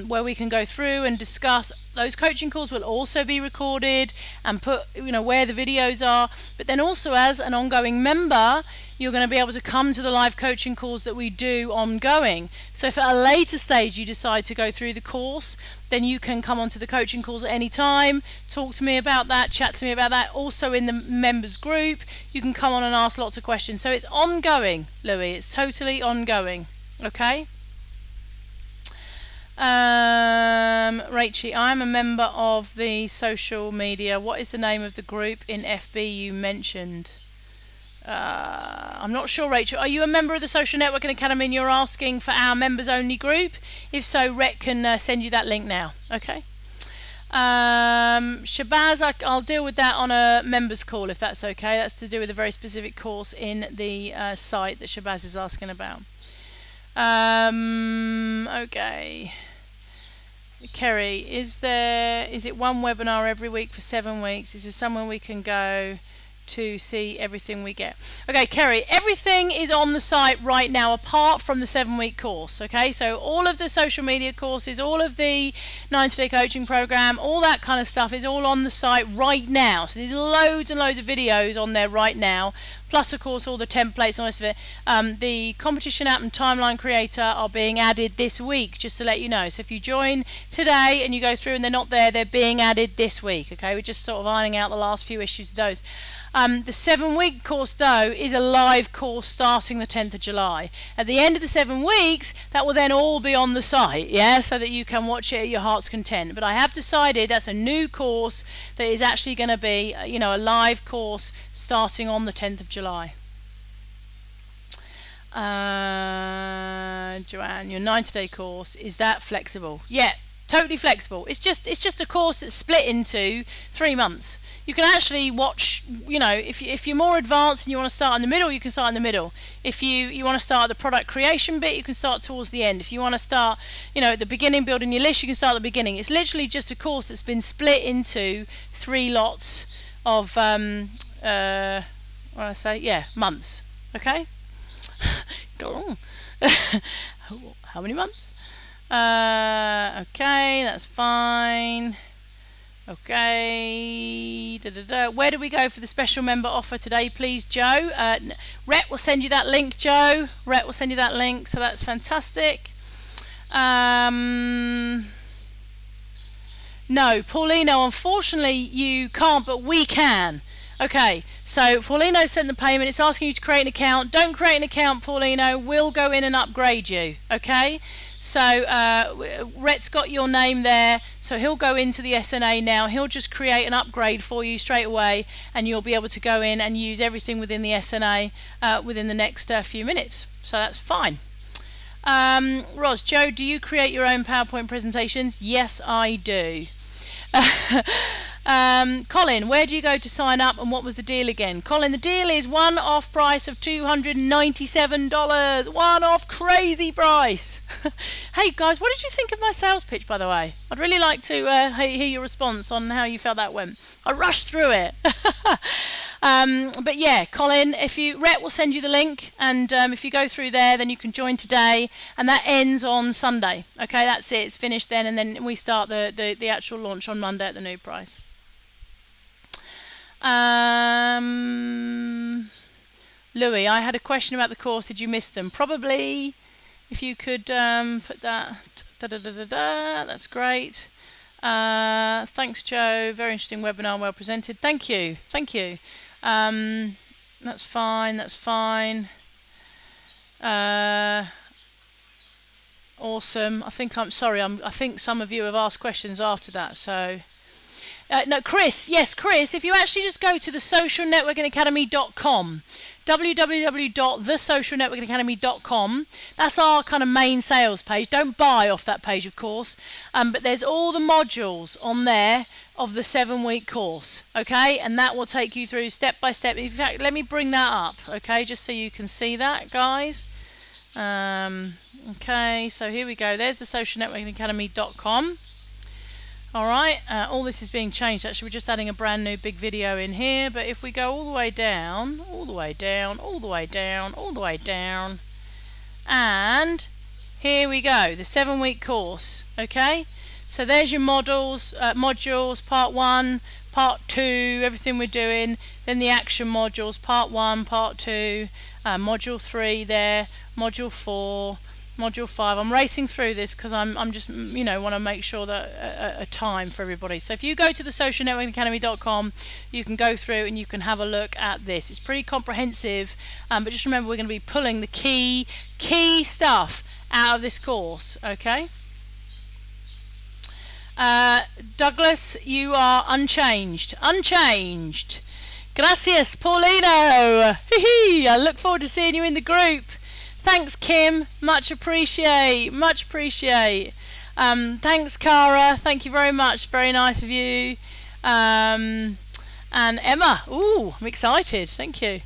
where we can go through and discuss. Those coaching calls will also be recorded and put, you know, where the videos are, but then also as an ongoing member you're going to be able to come to the live coaching calls that we do ongoing. So if at a later stage you decide to go through the course, then you can come onto the coaching calls at any time, talk to me about that, chat to me about that. Also in the members group, you can come on and ask lots of questions. So it's ongoing, Louis. It's totally ongoing. Okay? Rachie, I'm a member of the social media. What is the name of the group in FB you mentioned? I'm not sure, Rachel. Are you a member of the Social Networking Academy and you're asking for our members only group? If so, Rhett can send you that link now. Okay. Shabazz, I'll deal with that on a members call if that's okay. That's to do with a very specific course in the site that Shabazz is asking about. Okay. Kerry, is it one webinar every week for 7 weeks? Is there somewhere we can go to see everything we get. Okay, Kerry, everything is on the site right now apart from the 7-week course. Okay, so all of the social media courses, all of the 90-day coaching program, all that kind of stuff is all on the site right now. So there's loads and loads of videos on there right now, plus of course all the templates and all the rest of it. The competition app and timeline creator are being added this week, just to let you know. So if you join today and you go through and they're not there, they're being added this week. Okay, we're just sort of ironing out the last few issues of those. The 7-week course, though, is a live course starting the 10th of July. At the end of the 7 weeks, that will then all be on the site, yeah, so that you can watch it at your heart's content. But I have decided that's a new course that is actually going to be, you know, a live course starting on the 10th of July. Joanne, your 90-day course, is that flexible? Yeah, totally flexible. It's just a course that's split into 3 months. You can actually watch, you know, if you're more advanced and you want to start in the middle, you can start in the middle. If you want to start at the product creation bit, you can start towards the end. If you want to start, you know, at the beginning, building your list, you can start at the beginning. It's literally just a course that's been split into 3 lots of, what did I say? Yeah, months. Okay? Go on. How many months? Okay, that's fine. Okay, where do we go for the special member offer today, please, Joe? Rhett will send you that link, Joe. Rhett will send you that link, so that's fantastic. No, Paulino, unfortunately you can't, but we can. Okay, so Paulino sent the payment. It's asking you to create an account. Don't create an account, Paulino. We'll go in and upgrade you, okay? So Rhett's got your name there, so he'll go into the SNA now. He'll just create an upgrade for you straight away, and you'll be able to go in and use everything within the SNA within the next few minutes. So that's fine. Ros, Joe, do you create your own PowerPoint presentations? Yes, I do. Colin, where do you go to sign up and what was the deal again? Colin, the deal is one-off price of $297. One-off crazy price. Hey guys, what did you think of my sales pitch, by the way? I'd really like to hear your response on how you felt that went. I rushed through it. But yeah, Colin, Rhett will send you the link, and if you go through there, then you can join today, and that ends on Sunday. Okay, that's it. It's finished then, and then we start the actual launch on Monday at the new price. Louis, I had a question about the course. Did you miss them? Probably. If you could put that. That's great. Thanks, Joe. Very interesting webinar, well presented. Thank you. Thank you. That's fine. That's fine. Awesome. I think I think some of you have asked questions after that. So. No, Chris. Yes, Chris. If you actually just go to the socialnetworkingacademy.com, www.thesocialnetworkingacademy.com, that's our kind of main sales page. Don't buy off that page, of course, but there's all the modules on there of the 7-week course, okay, and that will take you through step by step. In fact, let me bring that up, okay, just so you can see that, guys. Okay, so here we go. There's the socialnetworkingacademy.com. Alright, all this is being changed. Actually, we're just adding a brand new big video in here, but if we go all the way down, all the way down, all the way down, all the way down, and here we go, the 7-week course, okay? So there's your modules, part 1, part 2, everything we're doing, then the action modules, part 1, part 2, module 3 there, module 4, Module 5. I'm racing through this because I'm just, you know, want to make sure that a time for everybody. So if you go to the socialnetworkingacademy.com, you can go through and you can have a look at this. It's pretty comprehensive, but just remember we're going to be pulling the key stuff out of this course, okay? Douglas, you are unchanged. Unchanged. Gracias, Paulino. I look forward to seeing you in the group. Thanks, Kim. Much appreciate. Much appreciate. Thanks, Cara. Thank you very much. Very nice of you. And Emma. Ooh, I'm excited. Thank you.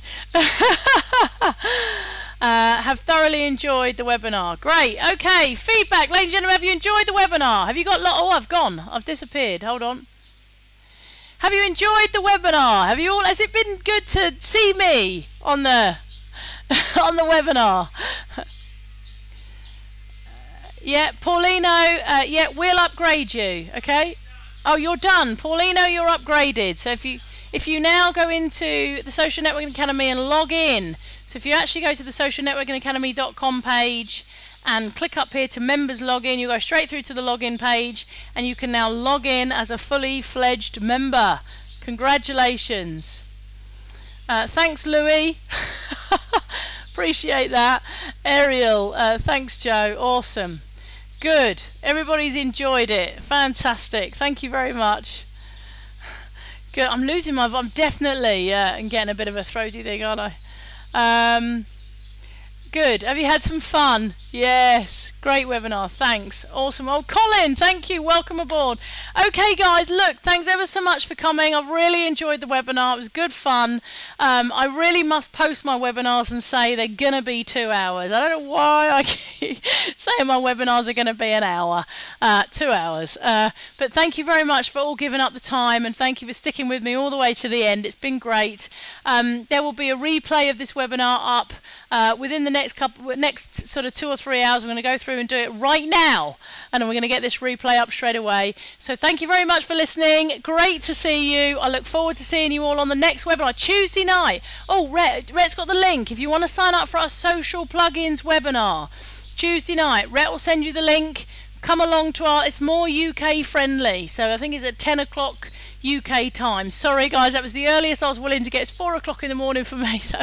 Have thoroughly enjoyed the webinar. Great. Okay. Feedback. Ladies and gentlemen, have you enjoyed the webinar? Have you got... Oh, I've gone. I've disappeared. Hold on. Have you enjoyed the webinar? Have you all? Has it been good to see me on the on the webinar? Yeah, Paulino. Yeah, we'll upgrade you. Okay. Oh, you're done, Paulino. You're upgraded. So if you now go into the Social Networking Academy and log in, so if you actually go to the socialnetworkingacademy.com page and click up here to members login, you go straight through to the login page and you can now log in as a fully fledged member. Congratulations. Thanks, Louis. Appreciate that. Ariel, thanks, Joe. Awesome. Good. Everybody's enjoyed it. Fantastic. Thank you very much. Good. I'm losing my voice. I'm definitely and getting a bit of a throaty thing, aren't I? Good. Have you had some fun? Yes. Great webinar. Thanks. Awesome. Oh, Colin, thank you. Welcome aboard. Okay, guys, look, thanks ever so much for coming. I've really enjoyed the webinar. It was good fun. I really must post my webinars and say they're going to be 2 hours. I don't know why I keep saying my webinars are going to be an hour, 2 hours. But thank you very much for all giving up the time, and thank you for sticking with me all the way to the end. It's been great. There will be a replay of this webinar up within the next sort of 2 or 3 hours. I'm going to go through and do it right now, and we're going to get this replay up straight away. So thank you very much for listening. Great to see you. I look forward to seeing you all on the next webinar Tuesday night. Oh, Rhett's got the link if you want to sign up for our social plugins webinar Tuesday night. Rhett will send you the link. Come along to it's more UK friendly, so I think it's at 10 o'clock UK time. Sorry guys, that was the earliest I was willing to get. It's 4 o'clock in the morning for me, so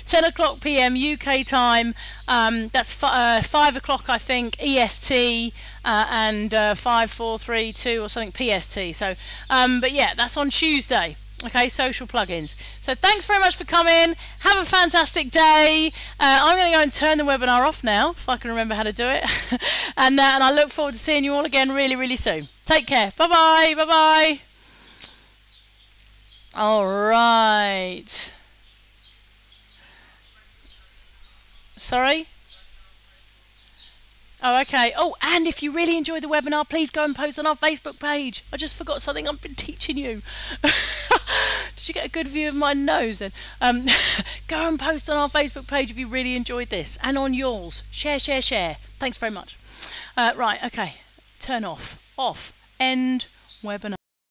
10 o'clock PM UK time. That's 5 o'clock I think EST, and 5432 or something PST. So but yeah, that's on Tuesday. Okay, social plugins. So thanks very much for coming. Have a fantastic day. I'm going to go and turn the webinar off now, if I can remember how to do it. and I look forward to seeing you all again really, really soon. Take care. Bye-bye. Bye-bye. All right. Sorry? Oh, okay. Oh, and if you really enjoyed the webinar, please go and post on our Facebook page. I just forgot something I've been teaching you. Did you get a good view of my nose then? Go and post on our Facebook page if you really enjoyed this. And on yours. Share, share, share. Thanks very much. Right, okay. Turn off. Off. End webinar.